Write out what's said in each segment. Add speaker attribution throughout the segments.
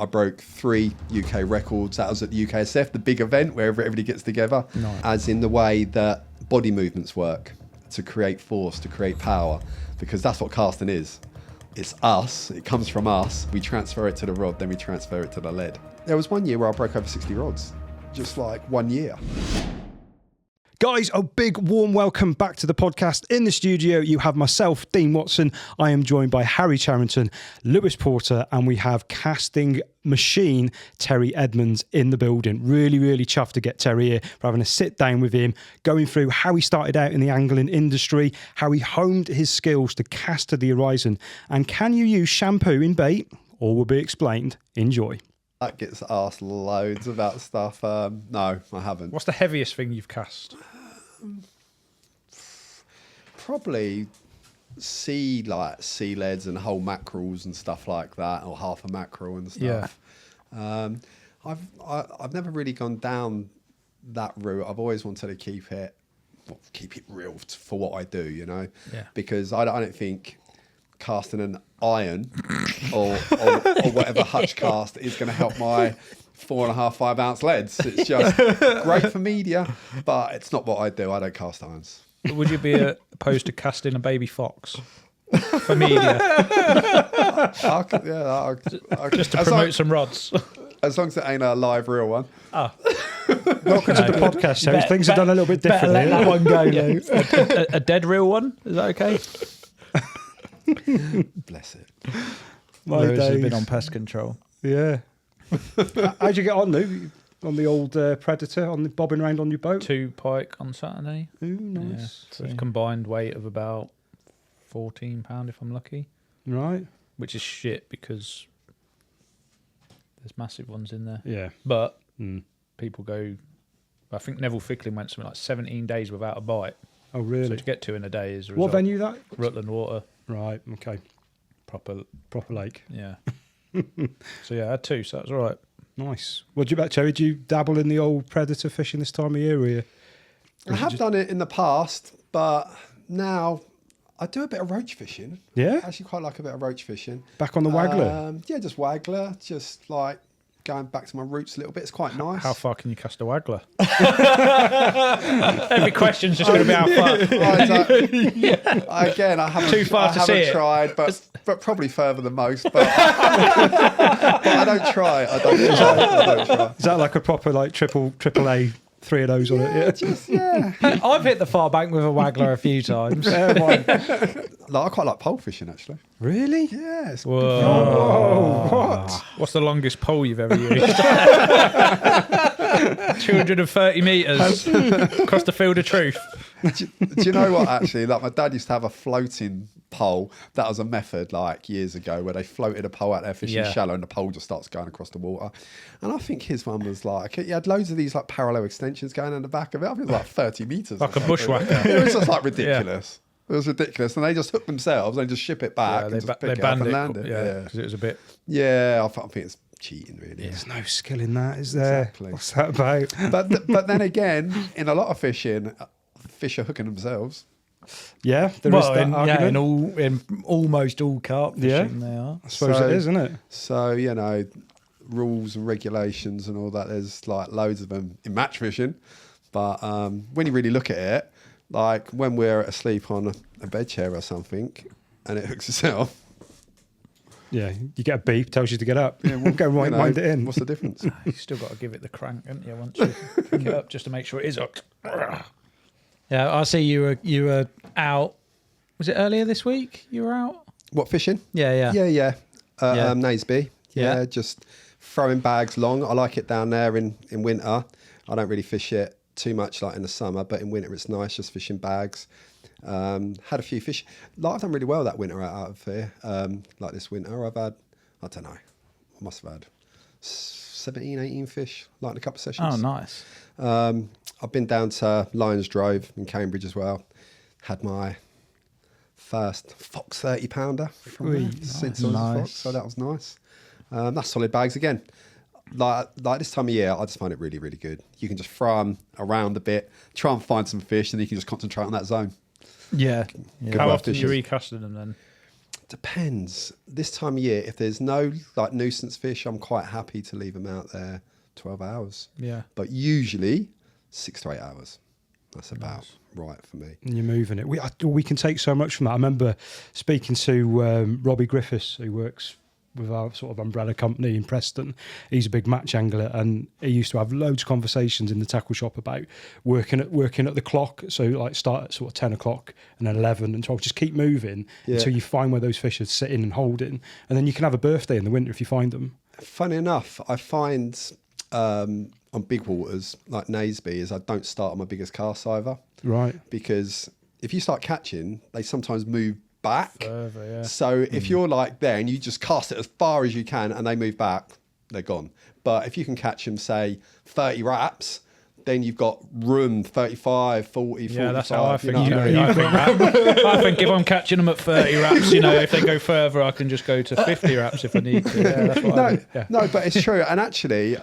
Speaker 1: I broke 3 UK records. That was at the UKSF, the big event where everybody gets together.
Speaker 2: Nice.
Speaker 1: As in the way that body movements work to create force, to create power, because that's what casting is. It's us, it comes from us, we transfer it to the rod, then we transfer it to the lead. There was one year where I broke over 60 rods, just like 1 year.
Speaker 2: Guys, a big warm welcome back to the podcast. In the studio, you have myself, Dean Watson. I am joined by Harry Charrington, Lewis Porter, and we have casting machine Terry Edmonds in the building. Really, really chuffed to get Terry here, for having a sit down with him, going through how he started out in the angling industry, how he honed his skills to cast to the horizon, and can you use shampoo in bait? All will be explained. Enjoy.
Speaker 1: That gets asked loads about stuff. No, I haven't.
Speaker 3: What's the heaviest thing you've cast?
Speaker 1: Probably sea leads and whole mackerels and stuff like that, or half a mackerel and stuff. Yeah. I've never really gone down that route. I've always wanted to keep it real for what I do, you know.
Speaker 3: Yeah.
Speaker 1: Because I don't think casting an iron or whatever hutch cast is going to help my 4.5, 5 ounce leads. It's just great for media, but it's not what I do. I don't cast irons.
Speaker 3: Would you be opposed to casting a baby fox for media? Just to promote some rods.
Speaker 1: As long as it ain't a live real one.
Speaker 2: Welcome to the podcast, Harry. Things are done a little bit differently.
Speaker 4: Let that one go, Lou.
Speaker 3: A dead real one? Is that okay?
Speaker 1: Bless it.
Speaker 4: Lewis has been on pest control.
Speaker 2: Yeah. How'd you get on, Lou? On the old Predator, on the bobbing around on your boat?
Speaker 3: 2 pike on Saturday.
Speaker 2: Ooh, nice.
Speaker 3: Yeah. So it's combined weight of about 14 pound if I'm lucky.
Speaker 2: Right.
Speaker 3: Which is shit because there's massive ones in there.
Speaker 2: Yeah.
Speaker 3: But people go, I think Neville Fickling went something like 17 days without a bite.
Speaker 2: Oh, really?
Speaker 3: So to get 2 in a day is a
Speaker 2: what
Speaker 3: result.
Speaker 2: venue that?
Speaker 3: Rutland Water.
Speaker 2: Right, okay. Proper lake.
Speaker 3: Yeah. So yeah, I had 2, so that was all right.
Speaker 2: Nice. What do you about, Terry? Do you dabble in the old predator fishing this time of year? Or
Speaker 1: I have done it in the past, but now I do a bit of roach fishing.
Speaker 2: Yeah?
Speaker 1: I actually quite like a bit of roach fishing.
Speaker 2: Back on the waggler?
Speaker 1: Yeah, just waggler. Just like going back to my roots a little bit. It's quite nice.
Speaker 3: How far can you cast a waggler? Every question's just going to be how far.
Speaker 1: Again, I haven't,
Speaker 3: Too far
Speaker 1: I
Speaker 3: to
Speaker 1: haven't
Speaker 3: see it.
Speaker 1: tried, but probably further than most. But I don't try. I don't try.
Speaker 2: Is that like a proper like triple A 3 of those on it?
Speaker 1: Yeah.
Speaker 4: I've hit the far bank with a waggler a few times.
Speaker 1: Like, I quite like pole fishing, actually.
Speaker 2: Really?
Speaker 1: Yeah. It's
Speaker 3: Whoa.
Speaker 2: Oh, what?
Speaker 3: What's the longest pole you've ever used? 230 metres across the field of truth.
Speaker 1: Do you know what, actually? Like, my dad used to have a floating pole. That was a method, like, years ago, where they floated a pole out there fishing shallow and the pole just starts going across the water. And I think his one was like, he had loads of these, like, parallel extensions going in the back of it. I think it was like 30 metres.
Speaker 3: Like a bushwhacker.
Speaker 1: It was just, like, ridiculous. It was ridiculous. And they just hook themselves and just ship it back and just pick it up and land it.
Speaker 3: Yeah, because it was a bit...
Speaker 1: Yeah, I think it's cheating, really.
Speaker 2: There's no skill in that, is there?
Speaker 1: Exactly.
Speaker 2: What's that about?
Speaker 1: But then again, in a lot of fishing, fish are hooking themselves.
Speaker 2: Yeah, there is that argument.
Speaker 4: in almost all carp fishing they are.
Speaker 2: I suppose it is, isn't it?
Speaker 1: So, you know, rules and regulations and all that, there's like loads of them in match fishing. But when you really look at it, like when we're asleep on a bed chair or something and it hooks itself.
Speaker 2: Yeah, you get a beep, tells you to get up.
Speaker 1: Yeah, well,
Speaker 2: go wind it in.
Speaker 1: What's the difference?
Speaker 3: You still got to give it the crank, haven't you, once you pick it up, just to make sure it is hooked.
Speaker 4: Yeah, I see you were out. Was it earlier this week you were out?
Speaker 1: What, fishing?
Speaker 4: Yeah.
Speaker 1: Yeah. Naseby.
Speaker 4: Yeah.
Speaker 1: Yeah, just throwing bags long. I like it down there in winter. I don't really fish it too much like in the summer, but in winter it's nice just fishing bags. Had a few fish. Like, I've done really well that winter out of here. Like this winter, I've had, I don't know, I must have had 17, 18 fish, like in a couple of sessions.
Speaker 4: Oh, nice.
Speaker 1: I've been down to Lions Drove in Cambridge as well. Had my first Fox 30 pounder from there, since I was a Fox, so that was nice. That's solid bags again. Like this time of year, I just find it really, really good. You can just throw them around a bit, try and find some fish, and you can just concentrate on that zone.
Speaker 4: Yeah.
Speaker 3: How often are you recasting them then?
Speaker 1: Depends. This time of year, if there's no like nuisance fish, I'm quite happy to leave them out there 12 hours.
Speaker 3: Yeah.
Speaker 1: But usually 6 to 8 hours. That's about right for me.
Speaker 2: And you're moving it. We can take so much from that. I remember speaking to Robbie Griffiths, who works with our sort of umbrella company in Preston. He's a big match angler, and he used to have loads of conversations in the tackle shop about working at the clock. So like start at sort of 10 o'clock and then 11 and 12. Just keep moving until you find where those fish are sitting and holding, and then you can have a birthday in the winter if you find them.
Speaker 1: Funny enough, I find on big waters like Naseby is I don't start on my biggest cast either.
Speaker 2: Right.
Speaker 1: Because if you start catching, they sometimes move back.
Speaker 3: Further, yeah.
Speaker 1: So if you're like there and you just cast it as far as you can and they move back, they're gone. But if you can catch them, say 30 wraps, then you've got room 35, 40, 45.
Speaker 3: Yeah, that's how I think.
Speaker 1: I
Speaker 3: think if I'm catching them at 30 wraps, if they go further, I can just go to 50 wraps if I need to. Yeah, that's what I do.
Speaker 1: No, but it's true. And actually,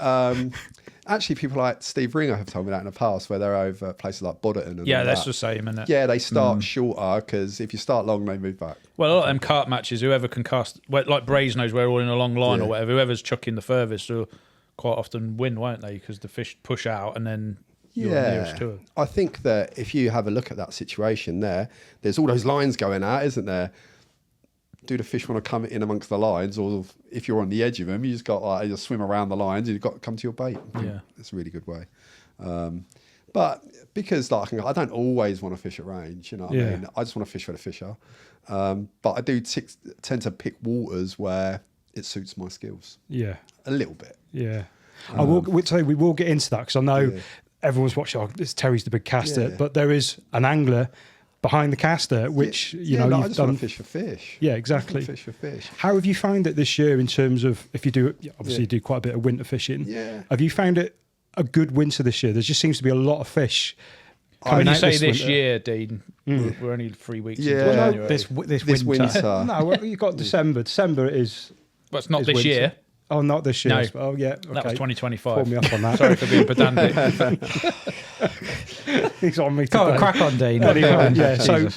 Speaker 1: people like Steve Ringer have told me that in the past, where they're over places like Bodderton. And
Speaker 3: Yeah,
Speaker 1: all
Speaker 3: that's
Speaker 1: that.
Speaker 3: the same, isn't it?
Speaker 1: Yeah, they start shorter because if you start long, they move back.
Speaker 3: Well, a lot of them carp matches, whoever can cast, like Brasenose, where we're all in a long line or whatever, whoever's chucking the furthest will quite often win, won't they? Because the fish push out and then you're nearest to them.
Speaker 1: I think that if you have a look at that situation there's all those lines going out, isn't there? Do the fish want to come in amongst the lines, or if you're on the edge of them, you just got you just swim around the lines and you've got to come to your bait.
Speaker 3: Yeah,
Speaker 1: it's a really good way. But because I don't always want to fish at range, you know what I mean? I just want to fish where the fish are. But I do tend to pick waters where it suits my skills.
Speaker 2: Yeah,
Speaker 1: a little bit.
Speaker 2: Yeah, we will get into that because I know everyone's watching. Oh, Terry's the big caster, but there is an angler behind the caster, which I just want to fish for fish. Yeah, exactly. Fish for fish. How have you found it this year in terms of if you do obviously you do quite a bit of winter fishing? Yeah. Have you found it a good winter this year? There just seems to be a lot of fish.
Speaker 3: When you say this year, Dean, we're only 3 weeks into January.
Speaker 4: This winter.
Speaker 2: No, you've got December. December is.
Speaker 3: But it's not this
Speaker 2: winter.
Speaker 3: Year.
Speaker 2: Oh, not this year.
Speaker 3: No.
Speaker 2: Oh, yeah. Okay.
Speaker 3: That was 2025.
Speaker 2: Pull me up on that.
Speaker 3: Sorry for being pedantic.
Speaker 2: He's on me today.
Speaker 4: Come on, crack on, Dean.
Speaker 2: Yeah, so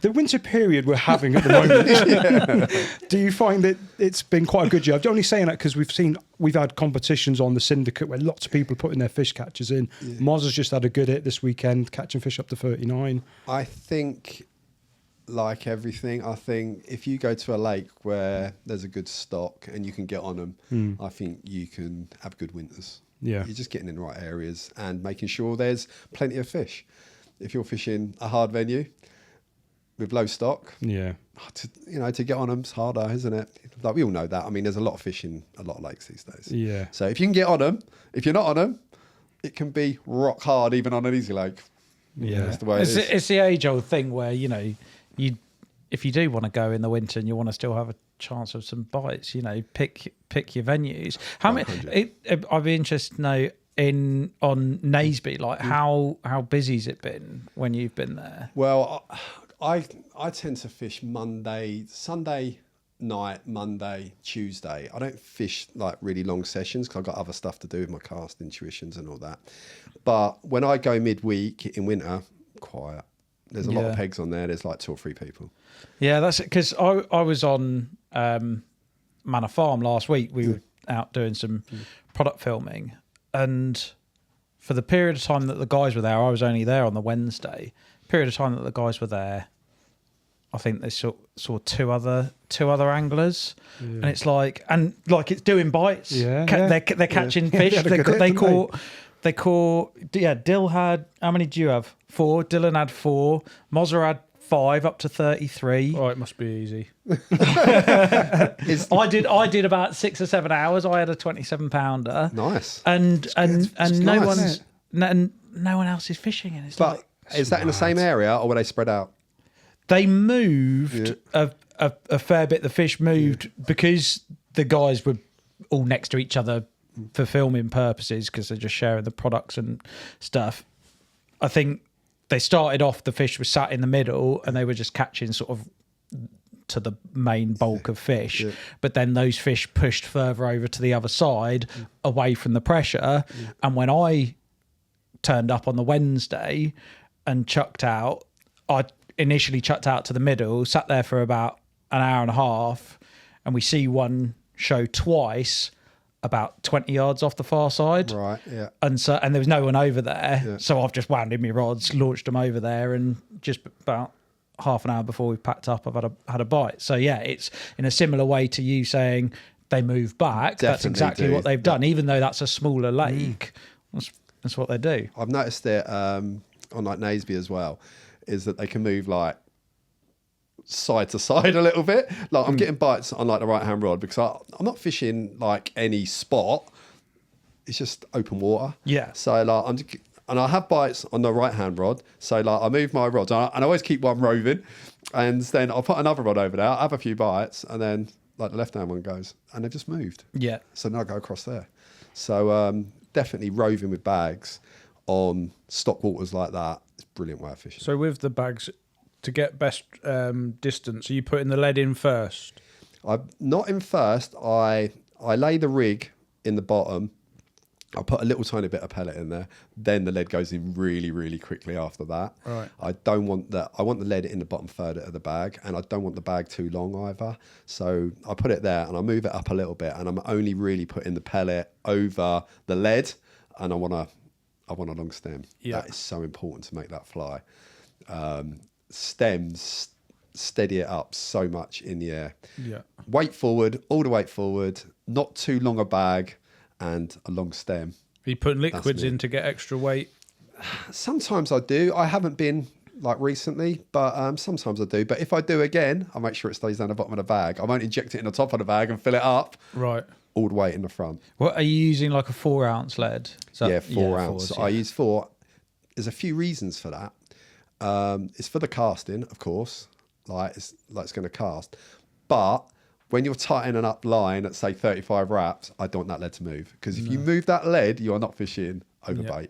Speaker 2: the winter period we're having at the moment, do you find that it's been quite a good year? I'm only saying that because we've had competitions on the syndicate where lots of people are putting their fish catches in. Moz has just had a good hit this weekend, catching fish up to 39.
Speaker 1: I think, like everything, I think if you go to a lake where there's a good stock and you can get on them, I think you can have good winters.
Speaker 2: Yeah.
Speaker 1: You're just getting in the right areas and making sure there's plenty of fish. If you're fishing a hard venue with low stock, to get on them's harder, isn't it? Like we all know that. I mean, there's a lot of fish in a lot of lakes these days. Yeah. So if you can get on them, if you're not on them, it can be rock hard even on an easy lake.
Speaker 2: Yeah.
Speaker 1: That's the way it is.
Speaker 4: It's the age-old thing where, if you do want to go in the winter and you want to still have a chance of some bites, pick your venues. How many? I'd be interested to know on Naseby, like how busy's it been when you've been there?
Speaker 1: Well, I tend to fish Sunday night, Monday, Tuesday. I don't fish like really long sessions because I've got other stuff to do with my cast intuitions and all that. But when I go midweek in winter, quiet. There's a lot of pegs on there. There's like 2 or 3 people.
Speaker 4: Yeah, that's it. Because I was on Manor Farm last week. We were out doing some product filming. And for the period of time that the guys were there, I was only there on the Wednesday. Period of time that the guys were there, I think they saw 2 other anglers. And it's like it's doing bites. Yeah, they're catching fish. They caught. Dill had, how many do you have? 4. Dylan had 4. Mozza had 5 up to 33.
Speaker 3: Oh, it must be easy.
Speaker 4: I did about 6 or 7 hours. I had a 27-pounder.
Speaker 1: Nice.
Speaker 4: And no one else is fishing, and
Speaker 1: is that in the same area or were they spread out?
Speaker 4: They moved a fair bit. The fish moved because the guys were all next to each other for filming purposes because they're just sharing the products and stuff. I think they started off, the fish was sat in the middle and they were just catching sort of to the main bulk of fish. Yeah. But then those fish pushed further over to the other side away from the pressure. Yeah. And when I turned up on the Wednesday and chucked out, I initially chucked out to the middle, sat there for about an hour and a half, and we see one show twice about 20 yards off the far side.
Speaker 1: Right, yeah.
Speaker 4: And there was no one over there. Yeah. So I've just wound in my rods, launched them over there, and just about half an hour before we packed up, I've had a bite. So yeah, it's in a similar way to you saying they move back. Definitely that's exactly what they've done, even though that's a smaller lake. That's what they do.
Speaker 1: I've noticed it on like Naseby as well, is that they can move like side to side a little bit. Like I'm getting bites on like the right hand rod because I'm not fishing like any spot. It's just open water.
Speaker 4: Yeah.
Speaker 1: So like and I have bites on the right hand rod. So like I move my rods and I always keep one roving, and then I'll put another rod over there. I have a few bites, and then like the left hand one goes, and they've just moved.
Speaker 4: Yeah.
Speaker 1: So now I go across there. So definitely roving with bags on stock waters like that. It's a brilliant way of fishing.
Speaker 3: So with the bags, to get best distance, are you putting the lead in first?
Speaker 1: Not in first. I lay the rig in the bottom. I put a little tiny bit of pellet in there. Then the lead goes in really, really quickly after that.
Speaker 3: Right.
Speaker 1: I don't want that. I want the lead in the bottom third of the bag, and I don't want the bag too long either. So I put it there and I move it up a little bit, and I'm only really putting the pellet over the lead, and I want a long stem.
Speaker 3: Yeah.
Speaker 1: That is so important to make that fly. Stems steady it up so much in the air.
Speaker 3: Yeah.
Speaker 1: Weight forward, all the weight forward, not too long a bag, and a long stem.
Speaker 3: Are you putting liquids in to get extra weight?
Speaker 1: Sometimes I do. I haven't been like recently, but sometimes I do. But if I do again, I'll make sure it stays down the bottom of the bag. I won't inject it in the top of the bag and fill it up.
Speaker 3: Right.
Speaker 1: All the weight in the front.
Speaker 4: What are you using, like a 4 ounce lead?
Speaker 1: Yeah, 4 ounce.
Speaker 4: Fours, yeah.
Speaker 1: I use 4. There's a few reasons for that. It's for the casting, of course. Like it's going to cast. But when you're tightening up line at say 35 wraps, I don't want that lead to move, because if you move that lead, you are not fishing over bait.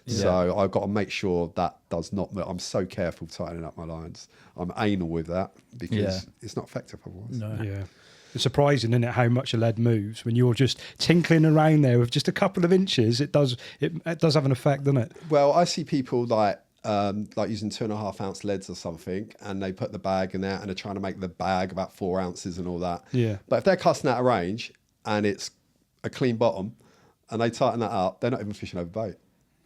Speaker 1: Yeah. So I've got to make sure that does not move. I'm so careful tightening up my lines. I'm anal with that because it's not effective otherwise.
Speaker 3: No.
Speaker 2: Yeah. It's surprising, isn't it, how much a lead moves when you're just tinkling around there with just a couple of inches. It does have an effect, doesn't it?
Speaker 1: Well, I see people like using 2.5 ounce leads or something, and they put the bag in there and they're trying to make the bag about 4 ounces and all that.
Speaker 2: Yeah.
Speaker 1: But if they're casting out of range and it's a clean bottom and they tighten that up, they're not even fishing over bait.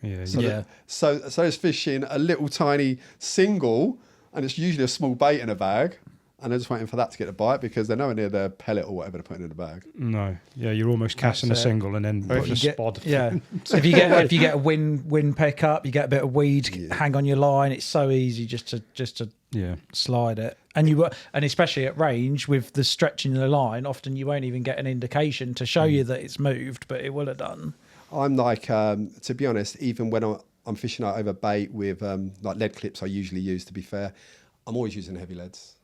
Speaker 2: Yeah.
Speaker 1: So it's fishing a little tiny single, and it's usually a small bait in a bag, and they're just waiting for that to get a bite because they're nowhere near the pellet or whatever they're putting in the bag.
Speaker 2: No. Yeah, you're almost casting a single and then putting a spot.
Speaker 4: Yeah. If you get a wind pick up, you get a bit of weed hang on your line. It's so easy just to slide it. And especially at range with the stretching the line, often you won't even get an indication to show you that it's moved, but it will have done.
Speaker 1: I'm like, to be honest, even when I'm fishing out over bait with like lead clips I usually use, to be fair, I'm always using heavy leads.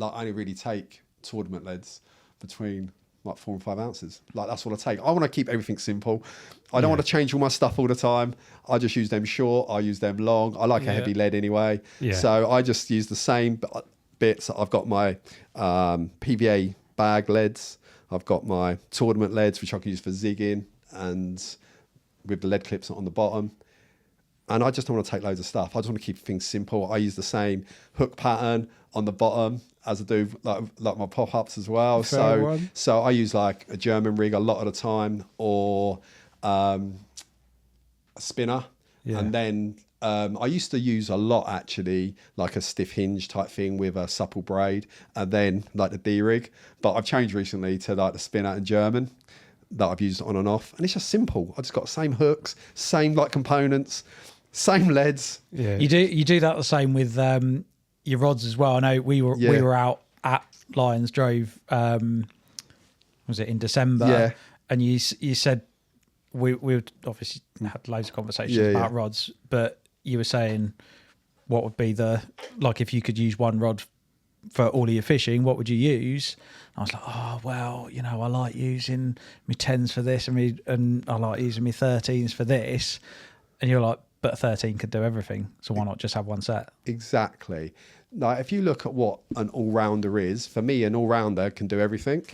Speaker 1: Like I only really take tournament leads between like 4 and 5 ounces. Like that's what I take. I want to keep everything simple. I don't want to change all my stuff all the time. I just use them short. I use them long. I like a heavy lead anyway. Yeah. So I just use the same bits. I've got my PVA bag leads. I've got my tournament leads, which I can use for zigging, and with the lead clips on the bottom. And I just don't want to take loads of stuff. I just want to keep things simple. I use the same hook pattern on the bottom as I do like my pop-ups as well. So I use like a German rig a lot of the time, or a spinner. Yeah. And then I used to use a lot actually, like a stiff hinge type thing with a supple braid, and then like the D-rig. But I've changed recently to like the spinner and German that I've used on and off. And it's just simple. I just got the same hooks, same like components, same leads.
Speaker 4: Yeah. You do that the same with your rods as well. I know we were out at Lions Drove, was it in December? Yeah. And you said we obviously had loads of conversations about rods, but you were saying what would be if you could use one rod for all of your fishing, what would you use? I was like, oh well, I like using my 10s for this, and I like using my 13s for this. And you're like, but a 13 could do everything, so why not just have one set?
Speaker 1: Exactly. Like if you look at what an all-rounder is, for me, an all-rounder can do everything,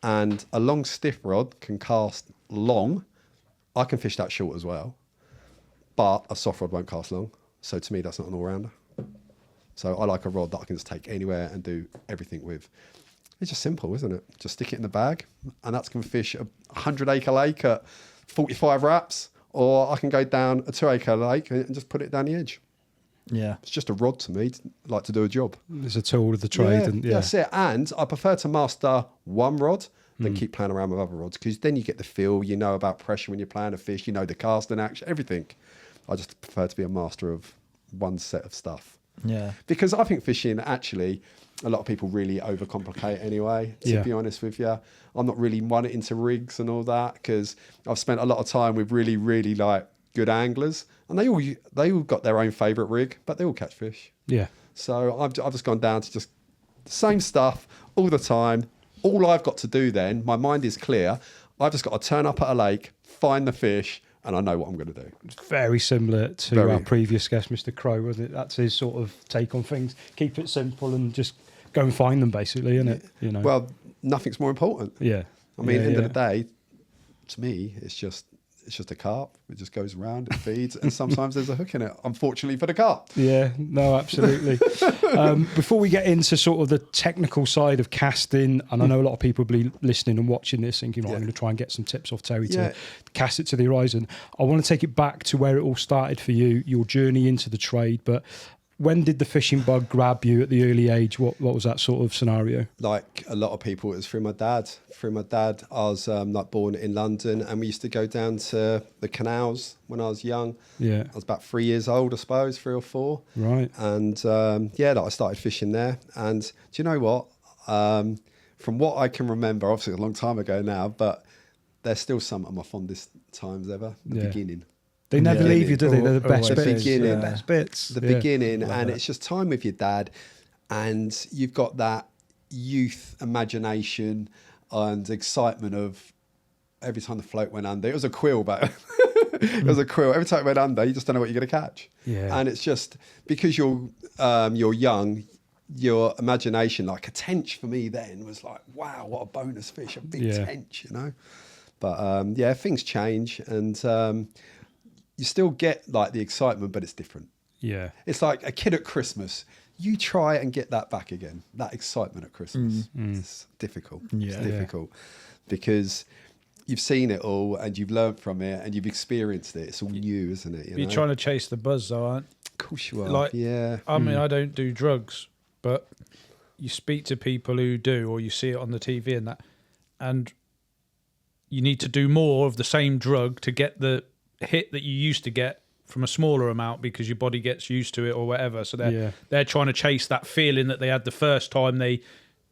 Speaker 1: and a long stiff rod can cast long. I can fish that short as well, but a soft rod won't cast long. So to me, that's not an all-rounder. So I like a rod that I can just take anywhere and do everything with. It's just simple, isn't it? Just stick it in the bag, and that's can fish a 100-acre lake at 45 wraps, or I can go down a 2-acre lake and just put it down the edge.
Speaker 4: Yeah.
Speaker 1: It's just a rod to me, like to do a job.
Speaker 2: It's a tool of the trade.
Speaker 1: Yeah,
Speaker 2: And
Speaker 1: that's it. And I prefer to master one rod than keep playing around with other rods, because then you get the feel, you know about pressure when you're playing a fish, you know the casting action, everything. I just prefer to be a master of one set of stuff.
Speaker 4: Yeah.
Speaker 1: Because I think fishing, actually, a lot of people really overcomplicate anyway, to be honest with you. I'm not really one into rigs and all that, because I've spent a lot of time with really, really like good anglers, and they all got their own favourite rig, but they all catch fish.
Speaker 2: Yeah.
Speaker 1: So I've just gone down to just the same stuff all the time. All I've got to do then, my mind is clear. I've just got to turn up at a lake, find the fish, and I know what I'm going to do.
Speaker 2: Very similar to our previous guest, Mr. Crow, wasn't it? That's his sort of take on things. Keep it simple and just go and find them, basically, isn't it? You know.
Speaker 1: Well, nothing's more important.
Speaker 2: Yeah.
Speaker 1: I mean, at the end of the day, to me, it's just a carp. It just goes around, it feeds, and sometimes there's a hook in it, unfortunately for the carp.
Speaker 2: Yeah, no, absolutely. Before we get into sort of the technical side of casting, and I know a lot of people will be listening and watching this thinking, I'm going to try and get some tips off Terry to cast it to the horizon. I want to take it back to where it all started for you, your journey into the trade, but when did the fishing bug grab you at the early age? What was that sort of scenario?
Speaker 1: Like a lot of people, it was through my dad. Through my dad, I was like born in London, and we used to go down to the canals when I was young.
Speaker 2: Yeah.
Speaker 1: I was about 3 years old, I suppose, 3 or 4.
Speaker 2: Right.
Speaker 1: And I started fishing there. And do you know what? From what I can remember, obviously a long time ago now, but they're still some of my fondest times ever. The beginning.
Speaker 2: They never leave you, do they? They're the best
Speaker 1: The
Speaker 2: bits.
Speaker 1: beginning.
Speaker 2: The best bits.
Speaker 1: The beginning, and it's just time with your dad, and you've got that youth imagination and excitement of every time the float went under. It was a quill, but it was a quill. Every time it went under, you just don't know what you're going to catch.
Speaker 2: Yeah.
Speaker 1: And it's just because you're young, your imagination, like a tench for me then was like, wow, what a bonus fish, a big tench, you know. But things change, and you still get like the excitement, but it's different.
Speaker 2: Yeah.
Speaker 1: It's like a kid at Christmas. You try and get that back again, that excitement at Christmas. It's difficult.
Speaker 4: Yeah.
Speaker 1: It's difficult because you've seen it all and you've learned from it and you've experienced it. It's all new, isn't it?
Speaker 3: You're trying to chase the buzz, though, aren't you?
Speaker 1: Of course you are.
Speaker 3: Like,
Speaker 1: yeah.
Speaker 3: I mean, I don't do drugs, but you speak to people who do, or you see it on the TV and that, and you need to do more of the same drug to get the hit that you used to get from a smaller amount because your body gets used to it or whatever. So they're trying to chase that feeling that they had the first time they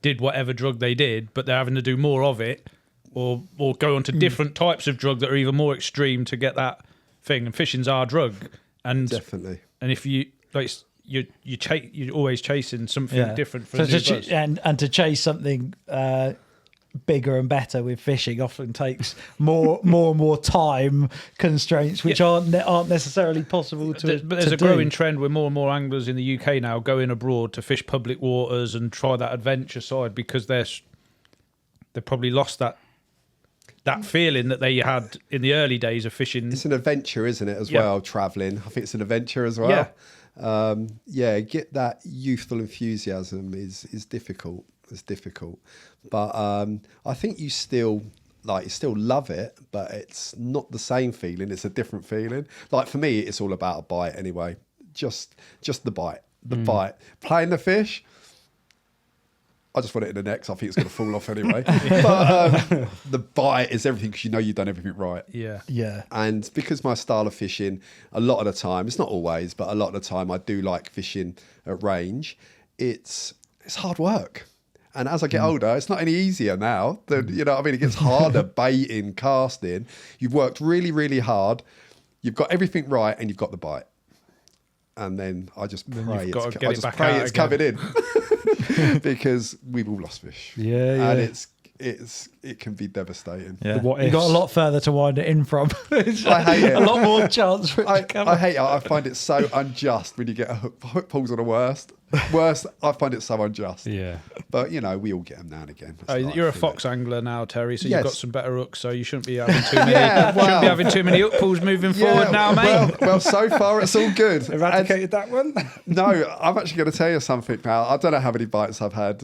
Speaker 3: did whatever drug they did, but they're having to do more of it or go on to different types of drug that are even more extreme to get that thing. And fishing's our drug. And
Speaker 1: definitely.
Speaker 3: And if you like you're always chasing something different for
Speaker 4: and to chase something bigger and better with fishing often takes more and more time constraints, which aren't necessarily possible to.
Speaker 3: But there's a growing trend with more and more anglers in the UK now going abroad to fish public waters and try that adventure side because they've probably lost that feeling that they had in the early days of fishing.
Speaker 1: It's an adventure, isn't it, as well, travelling. I think it's an adventure as well. Get that youthful enthusiasm is difficult. It's difficult. But I think you still love it, but it's not the same feeling. It's a different feeling. Like for me, it's all about a bite anyway. Just the bite. The bite. Playing the fish, I just want it in the neck, so I think it's going to fall off anyway. But the bite is everything because you know you've done everything right.
Speaker 4: Yeah.
Speaker 1: And because my style of fishing, a lot of the time, it's not always, but a lot of the time I do like fishing at range. It's hard work. And as I get older, it's not any easier now. You know what I mean? It gets harder baiting, casting. You've worked really, really hard. You've got everything right and you've got the bite. And then I just pray it's coming in. Because we've all lost fish.
Speaker 2: Yeah.
Speaker 1: And it can be devastating.
Speaker 4: Yeah.
Speaker 2: what
Speaker 4: You got a
Speaker 2: ifs.
Speaker 4: lot further to wind it in from.
Speaker 1: I hate it.
Speaker 4: A lot more chance for it to come.
Speaker 1: I hate it. I find it so unjust when you get a hook pulls on the worst. I find it so unjust.
Speaker 2: Yeah.
Speaker 1: But you know, we all get them now and again. That's life,
Speaker 3: You're a
Speaker 1: isn't
Speaker 3: fox angler now, Terry, so
Speaker 1: Yes.
Speaker 3: you've got some better hooks, so you shouldn't be having too many.
Speaker 1: Yeah, well-
Speaker 3: shouldn't be having too many hook pulls moving
Speaker 1: it?
Speaker 3: forward now, mate.
Speaker 1: Well, so far it's all good.
Speaker 2: Eradicated that one?
Speaker 1: No, I'm actually going to tell you something now. I don't know how many bites I've had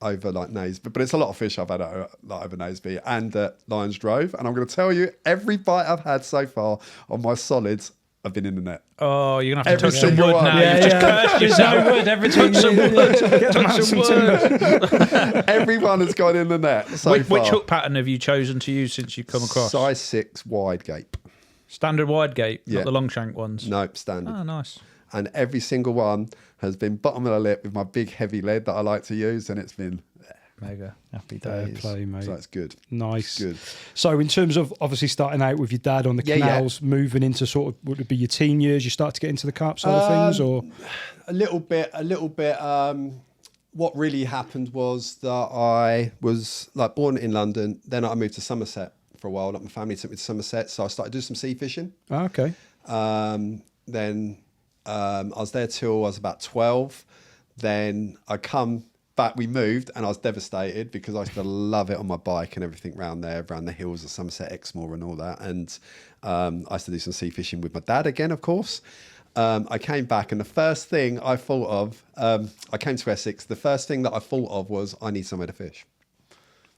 Speaker 1: over like Naseby, but it's a lot of fish I've had over Naseby and Lions Drove. And I'm going to tell you, every bite I've had so far on my solids have been in the net.
Speaker 3: Oh, you're going to have to
Speaker 1: Every
Speaker 3: touch some
Speaker 1: single
Speaker 3: wood
Speaker 1: one.
Speaker 3: now.
Speaker 1: Yeah,
Speaker 3: You've just cursed
Speaker 4: There's
Speaker 3: yourself.
Speaker 4: no wood. Everything.
Speaker 3: Touch some wood.
Speaker 2: Touch some timber.
Speaker 1: Everyone has gone in the net so
Speaker 3: Which
Speaker 1: far.
Speaker 3: hook pattern have you chosen to use since you've come across?
Speaker 1: Size 6 wide gape.
Speaker 3: Standard wide gape,
Speaker 1: Yeah.
Speaker 3: not the long shank ones.
Speaker 1: Nope, standard.
Speaker 3: Oh, nice.
Speaker 1: And every single one has been bottom of the lip with my big heavy lead that I like to use, and it's been
Speaker 3: Mega.
Speaker 4: Happy
Speaker 2: Fair
Speaker 4: days.
Speaker 2: play, mate.
Speaker 1: so it's good.
Speaker 2: Nice.
Speaker 1: Good.
Speaker 2: So, in terms of obviously starting out with your dad on the
Speaker 1: Yeah, yeah.
Speaker 2: canals, moving into sort of would it be your teen years? You start to get into the carp side of things, or
Speaker 1: A little bit. What really happened was that I was like born in London, then I moved to Somerset for a while. Like my family took me to Somerset, so I started doing some sea fishing.
Speaker 2: okay,
Speaker 1: Then I was there till I was about 12. Then I come back, we moved, and I was devastated because I used to love it on my bike and everything around there, around the hills of Somerset, Exmoor and all that. And I used to do some sea fishing with my dad again, of course. I came back, and the first thing I thought of, I came to Essex, the first thing that I thought of was I need somewhere to fish.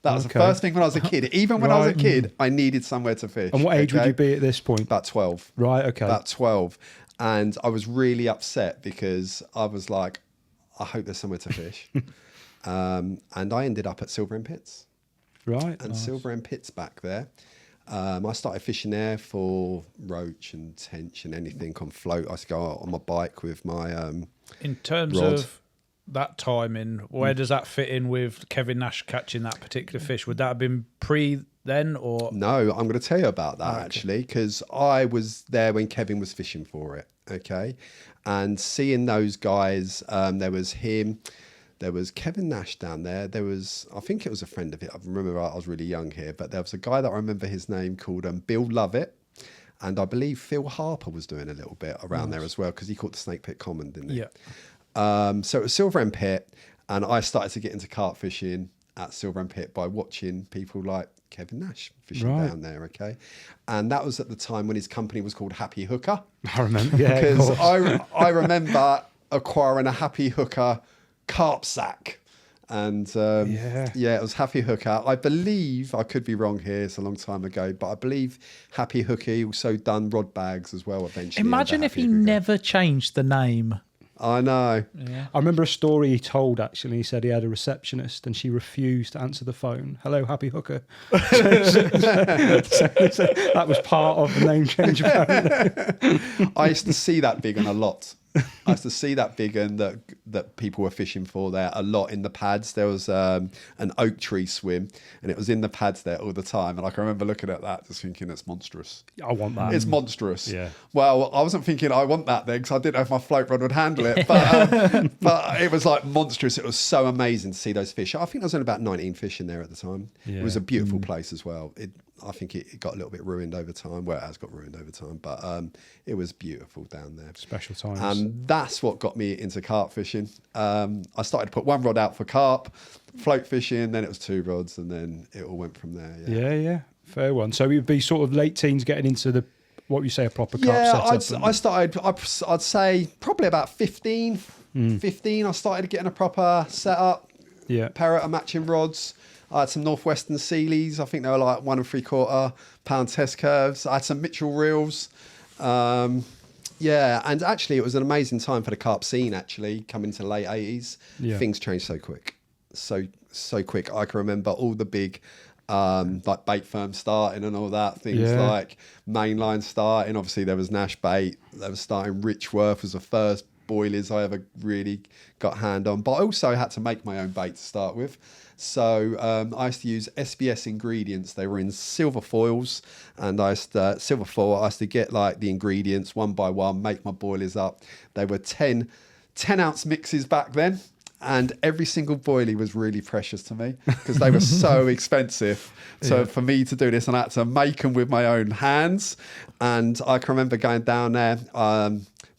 Speaker 1: That was the
Speaker 2: Okay.
Speaker 1: first thing when I was a kid. Even when I was a
Speaker 2: Right.
Speaker 1: kid, I needed somewhere to fish.
Speaker 2: and what age would
Speaker 1: okay?
Speaker 2: you be at this point?
Speaker 1: About 12.
Speaker 2: Right, okay,
Speaker 1: About 12. And I was really upset because I was like, I hope there's somewhere to fish. And I ended up at Silver End Pits.
Speaker 2: right.
Speaker 1: And Silver End Pits back there. I started fishing there for roach and tench and anything on float. I used to go out on my bike with my
Speaker 3: In terms
Speaker 1: Rod.
Speaker 3: of that timing, where does that fit in with Kevin Nash catching that particular fish? Would that have been pre then, or
Speaker 1: No, I'm going to tell you about that actually, because I was there when Kevin was fishing for it. Okay. And seeing those guys, there was him, there was Kevin Nash down there. There was, I think it was a friend of it. I remember I was really young here, but there was a guy that I remember his name called Bill Lovett. And I believe Phil Harper was doing a little bit around there as well, because he caught the Snake Pit Common, didn't he?
Speaker 3: yeah,
Speaker 1: So it was Silver End Pit, and I started to get into carp fishing at Silver End Pit by watching people like Kevin Nash fishing
Speaker 2: Right.
Speaker 1: down there, okay? And that was at the time when his company was called Happy Hooker.
Speaker 2: I remember. Yeah, of
Speaker 1: Because
Speaker 2: course.
Speaker 1: I remember acquiring a Happy Hooker carp sack. And yeah, it was Happy Hooker. I believe, I could be wrong here, it's a long time ago, but I believe Happy Hooker also done rod bags as well eventually.
Speaker 4: Imagine
Speaker 1: under
Speaker 4: if
Speaker 1: Happy
Speaker 4: he
Speaker 1: Hooker.
Speaker 4: never changed the name.
Speaker 1: I know.
Speaker 2: I remember a story he told, actually. He said he had a receptionist and she refused to answer the phone. Hello, Happy Hooker. That was part of the name change, apparently.
Speaker 1: I used to see that big one a lot. I used to see that big one that people were fishing for there a lot in the pads. There was an oak tree swim, and it was in the pads there all the time. And I can remember looking at that, just thinking, it's monstrous.
Speaker 2: I want that.
Speaker 1: It's monstrous.
Speaker 2: Yeah.
Speaker 1: Well, I wasn't thinking I want that then, because I didn't know if my float rod would handle it. But it was like monstrous. It was so amazing to see those fish. I think there was only about 19 fish in there at the time.
Speaker 2: Yeah.
Speaker 1: It was a beautiful place as well. I think it got a little bit ruined over time. Well, it has got ruined over time, but it was beautiful down there.
Speaker 2: Special times.
Speaker 1: And that's what got me into carp fishing. I started to put one rod out for carp, float fishing, then it was 2 rods, and then it all went from there.
Speaker 2: yeah, fair one. So you'd be sort of late teens getting into the, what would you say, a proper carp
Speaker 1: Yeah,
Speaker 2: setup?
Speaker 1: I started, I'd say probably about 15. 15, I started getting a proper setup,
Speaker 2: Yeah.
Speaker 1: pair of matching rods. I had some Northwestern Sealies. I think they were like 1 3/4 pound test curves. I had some Mitchell reels. Yeah, and actually it was an amazing time for the carp scene, actually, coming to the late 80s.
Speaker 2: Yeah.
Speaker 1: Things changed so quick. So quick. I can remember all the big like bait firms starting and all that. Things
Speaker 2: Yeah.
Speaker 1: like Mainline starting. Obviously there was Nash Bait. There was starting Richworth was the first boilies I ever really got hand on. But I also had to make my own bait to start with. So I used to use SBS ingredients. They were in silver foils, and I used to, silver foil. I used to get like the ingredients one by one, make my boilies up. They were 10 ounce mixes back then.
Speaker 5: And every single boilie was really precious to me because they were so expensive. So for me to do this, and I had to make them with my own hands. And I can remember going down there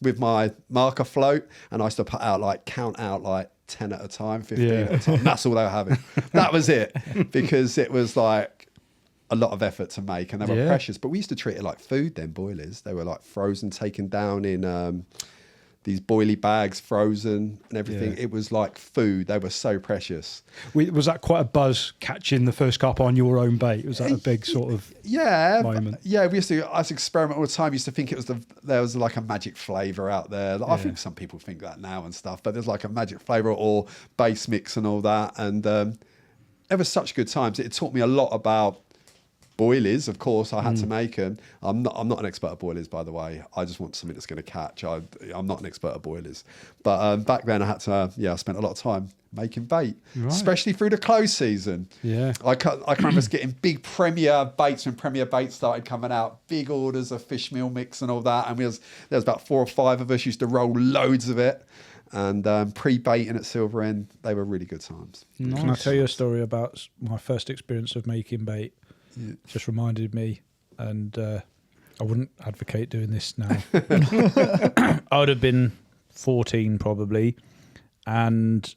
Speaker 5: with my marker float, and I used to count out like 10 at a time, 15 at a time. That's all they were having. That was it, because it was like a lot of effort to make, and they were precious. But we used to treat it like food then, boilies. They were like frozen, taken down in these boilie bags, frozen and everything. It was like food. They were so precious.
Speaker 2: Was that quite a buzz catching the first carp on your own bait? Was that a big sort of moment?
Speaker 5: Yeah, I used to experiment all the time. I used to think there was like a magic flavour out there. I think some people think that now and stuff, but there's like a magic flavour or base mix and all that. And it was such good times. It taught me a lot about boilies. Of course, I had to make them. I'm not an expert at boilies, by the way. I just want something that's going to catch. I'm not an expert at boilies. But back then I had to, I spent a lot of time making bait, especially through the close season.
Speaker 2: Yeah.
Speaker 5: I can remember getting big Premier baits when Premier baits started coming out, big orders of fish meal mix and all that. And there was about 4 or 5 of us used to roll loads of it. And pre-baiting at Silver End, they were really good times.
Speaker 2: Nice.
Speaker 3: Can I tell you a story about my first experience of making bait? Just reminded me, and I wouldn't advocate doing this now. I would have been 14 probably, and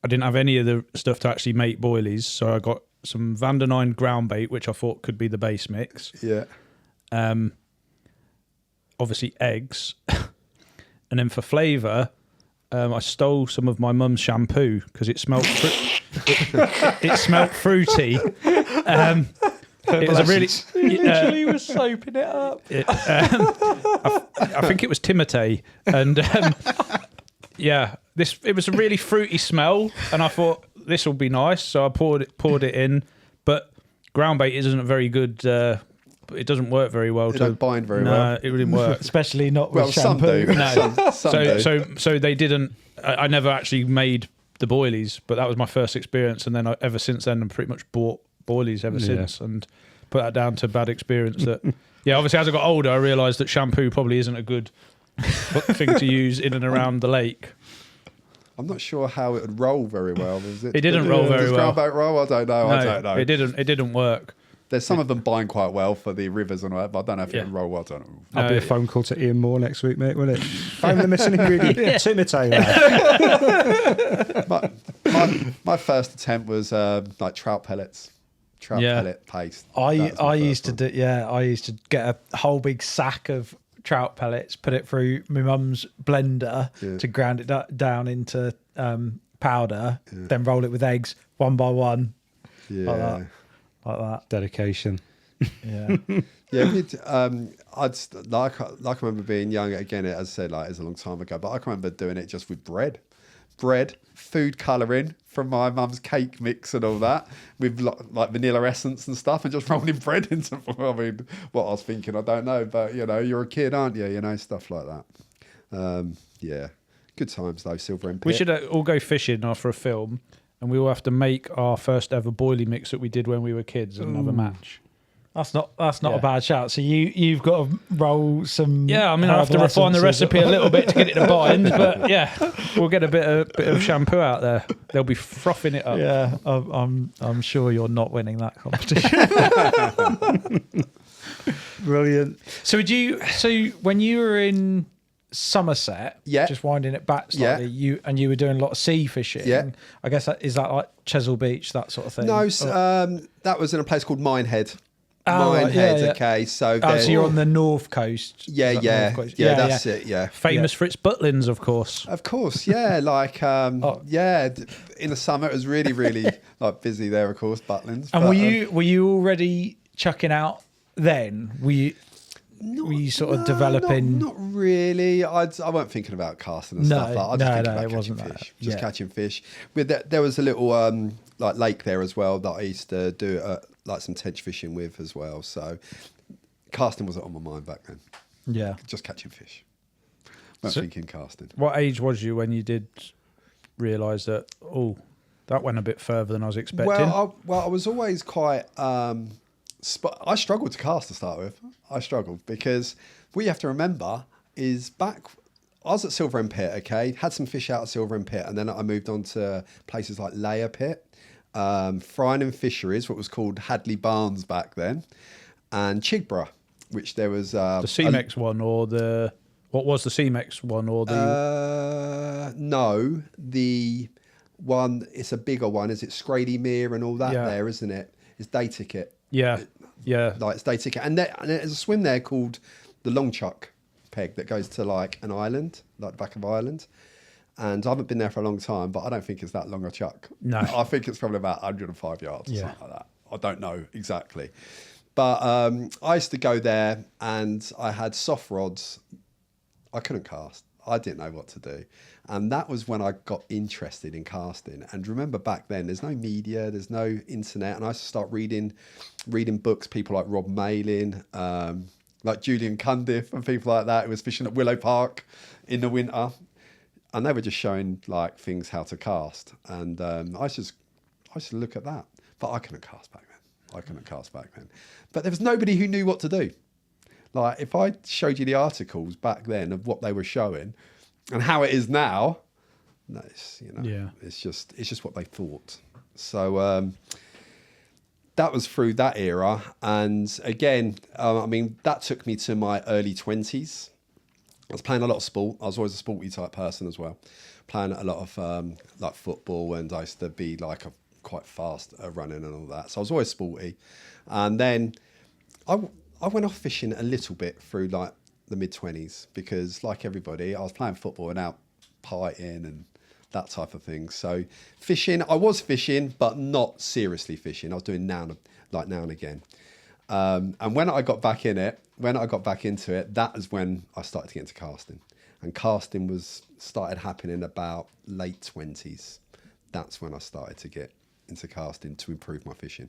Speaker 3: I didn't have any of the stuff to actually make boilies, so I got some Van der Nine ground bait, which I thought could be the base mix.
Speaker 5: Yeah.
Speaker 3: Obviously eggs, and then for flavour, I stole some of my mum's shampoo because it smelled it smelled fruity. It was a really.
Speaker 4: Literally was soaping it up.
Speaker 3: I think it was Timotei, and it was a really fruity smell, and I thought this will be nice, so I poured it in. But ground bait isn't a very good. It doesn't work very well.
Speaker 5: It don't bind very well.
Speaker 3: No, it didn't work.
Speaker 4: Especially not with
Speaker 5: some
Speaker 4: shampoo.
Speaker 5: do.
Speaker 3: No.
Speaker 5: Some do.
Speaker 3: So they didn't. I never actually made the boilies, but that was my first experience, and then ever since then, I've pretty much bought boilies ever since, and put that down to bad experience. That obviously as I got older, I realised that shampoo probably isn't a good thing to use in and around the lake.
Speaker 5: I'm not sure how it would roll very well.
Speaker 3: It didn't roll very well.
Speaker 5: Does ground bait roll? I don't know.
Speaker 3: No,
Speaker 5: I don't know.
Speaker 3: It didn't work.
Speaker 5: There's some of them bind quite well for the rivers and all that, but I don't know if it would roll well. I don't know.
Speaker 2: That'll be a phone call to Ian Moore next week, mate, won't it? Found the missing ingredient. Timotei.
Speaker 5: My first attempt was like trout pellets. Pellet paste.
Speaker 4: I used to get a whole big sack of trout pellets, put it through my mum's blender to ground it down into powder, then roll it with eggs one by one.
Speaker 5: Yeah.
Speaker 4: Like that.
Speaker 2: Dedication.
Speaker 4: Yeah.
Speaker 5: I remember being young again. As I said, like it's a long time ago, but I can remember doing it just with bread, food colouring from my mum's cake mix and all that, with like vanilla essence and stuff, and just rolling bread into. I mean, what I was thinking, I don't know, but you're a kid, aren't you? Stuff like that. Good times though. Silver End Pit.
Speaker 3: We should all go fishing after a film, and we will have to make our first ever boilie mix that we did when we were kids and have a match.
Speaker 4: That's not a bad shout. So you've got to roll some.
Speaker 3: Yeah, I mean, I have to refine the recipe a little bit to get it to bind, but we'll get a bit of shampoo out there. They'll be frothing it up.
Speaker 4: Yeah, I'm sure you're not winning that competition.
Speaker 2: Brilliant.
Speaker 4: So when you were in Somerset, just winding it back slightly, you were doing a lot of sea fishing.
Speaker 5: Yeah.
Speaker 4: I guess is that like Chesil Beach, that sort of thing?
Speaker 5: No, that was in a place called Minehead. Minehead, okay. So
Speaker 4: you're on the north coast.
Speaker 5: North coast? That's it. Yeah,
Speaker 3: famous for its butlins, of course.
Speaker 5: Of course, yeah. Like, in the summer it was really, really like busy there. Of course, butlins.
Speaker 4: And were you already chucking out then? Were you sort of developing?
Speaker 5: Not really. I weren't thinking about casting and stuff. I just thinking about
Speaker 4: it wasn't
Speaker 5: catching fish.
Speaker 4: that.
Speaker 5: Just catching fish. There was a little like lake there as well that I used to do like some tench fishing with as well. So casting wasn't on my mind back then.
Speaker 4: Yeah,
Speaker 5: just catching fish. Not thinking casting.
Speaker 3: What age was you when you did realise that? Oh, that went a bit further than I was expecting.
Speaker 5: Well, I was always quite. I struggled to cast to start with. I struggled because what you have to remember is back
Speaker 1: I was at Silver End Pit, okay? Had some fish out at Silver End Pit, and then I moved on to places like Layer Pit, Frying and Fisheries, what was called Hadley Barnes back then, and Chigborough, which there was...
Speaker 3: the C-Mex one, or the... What was the C-Mex one, or the...
Speaker 1: No, the one, it's a bigger one. Is it Scrady Mere and all that there, isn't it? It's day ticket.
Speaker 3: Yeah, yeah.
Speaker 1: Like, it's day ticket. And there's a swim there called the Long Chuck Peg that goes to, like, an island, like the back of Ireland. And I haven't been there for a long time, but I don't think it's that long a chuck. No. I think it's probably about 105 yards or something like that. I don't know exactly. But I used to go there, and I had soft rods. I couldn't cast. I didn't know what to do. And that was when I got interested in casting. And remember back then, there's no media, there's no internet. And I used to start reading books, people like Rob Malin, like Julian Cundiff and people like that who was fishing at Willow Park in the winter. And they were just showing like things how to cast. And I used to look at that. But I couldn't cast back then. But there was nobody who knew what to do. Like, if I showed you the articles back then of what they were showing and how it is now, no, it's just what they thought. So that was through that era. And again, I mean, that took me to my early 20s. I was playing a lot of sport. I was always a sporty type person as well. Playing a lot of like football, and I used to be like quite fast running and all that. So I was always sporty. And then I went off fishing a little bit through like the mid-20s because, like everybody, I was playing football and out partying and that type of thing. So fishing, I was fishing, but not seriously fishing. I was doing now and again. And when I got back into it, that is when I started to get into casting. And casting started happening about late 20s. That's when I started to get into casting to improve my fishing.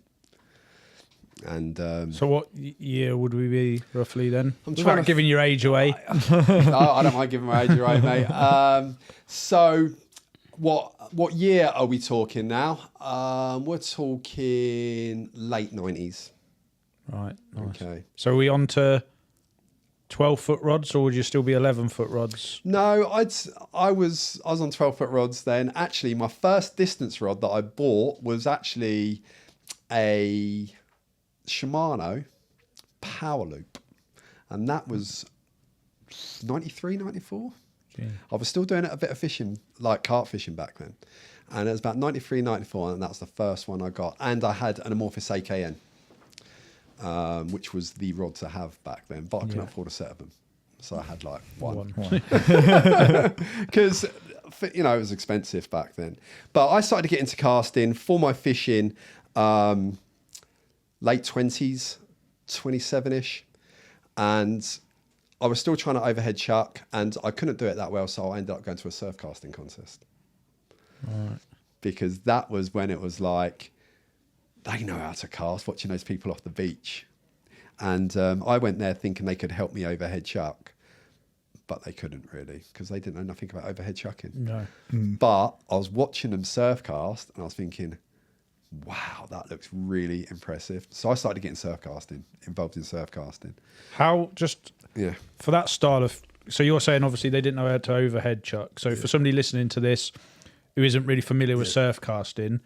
Speaker 1: And
Speaker 3: so what year would we be roughly then?
Speaker 1: I'm
Speaker 3: Without giving your age away.
Speaker 1: I don't mind giving my age away, mate. So what year are we talking now? We're talking late 90s.
Speaker 3: Right. Nice.
Speaker 1: Okay.
Speaker 3: So are we on to 12-foot rods, or would you still be 11-foot rods?
Speaker 1: No, I was on 12-foot rods then. Actually, my first distance rod that I bought was actually a Shimano Power Loop, and that was 93, 94. Yeah. I was still doing a bit of fishing, like carp fishing back then, and it was about 93, 94, and that's the first one I got. And I had an Amorphous AKN, which was the rod to have back then, but I couldn't afford a set of them, so I had like one. Because it was expensive back then. But I started to get into casting for my fishing late 20s, 27-ish. And I was still trying to overhead chuck, and I couldn't do it that well, so I ended up going to a surf casting contest.
Speaker 3: Right.
Speaker 1: Because that was when it was like, they know how to cast, watching those people off the beach. And I went there thinking they could help me overhead chuck, but they couldn't really, because they didn't know nothing about overhead chucking.
Speaker 3: No.
Speaker 1: But I was watching them surf cast, and I was thinking, wow, that looks really impressive. So I started getting involved in surf casting.
Speaker 3: How, just for that style of, so you're saying obviously they didn't know how to overhead chuck. So for somebody listening to this who isn't really familiar with surf casting,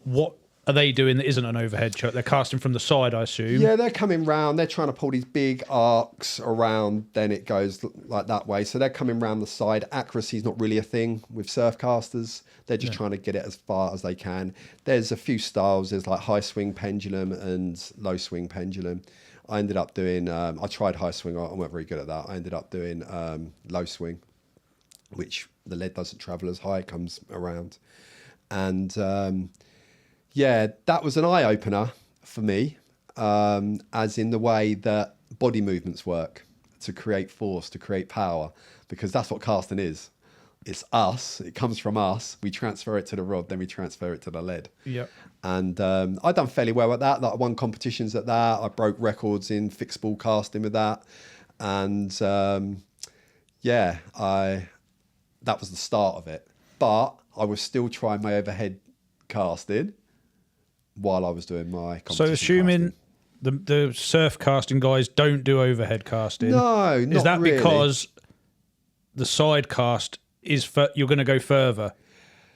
Speaker 3: what are they doing that isn't an overhead chuck? They're casting from the side, I assume.
Speaker 1: Yeah, they're coming round. They're trying to pull these big arcs around. Then it goes like that way. So they're coming round the side. Accuracy is not really a thing with surf casters. They're just trying to get it as far as they can. There's a few styles. There's like high swing pendulum and low swing pendulum. I ended up doing, I tried high swing. I wasn't very good at that. I ended up doing low swing, which the lead doesn't travel as high. It comes around. And yeah, that was an eye-opener for me, as in the way that body movements work to create force, to create power, because that's what casting is. It's us. It comes from us. We transfer it to the rod, then we transfer it to the lead.
Speaker 3: Yep.
Speaker 1: And I've done fairly well at that. Like, I won competitions at that. I broke records in fixed ball casting with that. And that was the start of it. But I was still trying my overhead casting while I was doing my competition.
Speaker 3: So assuming the surf casting guys don't do overhead casting.
Speaker 1: No, not
Speaker 3: Is that
Speaker 1: really.
Speaker 3: because the side cast is you're going to go further.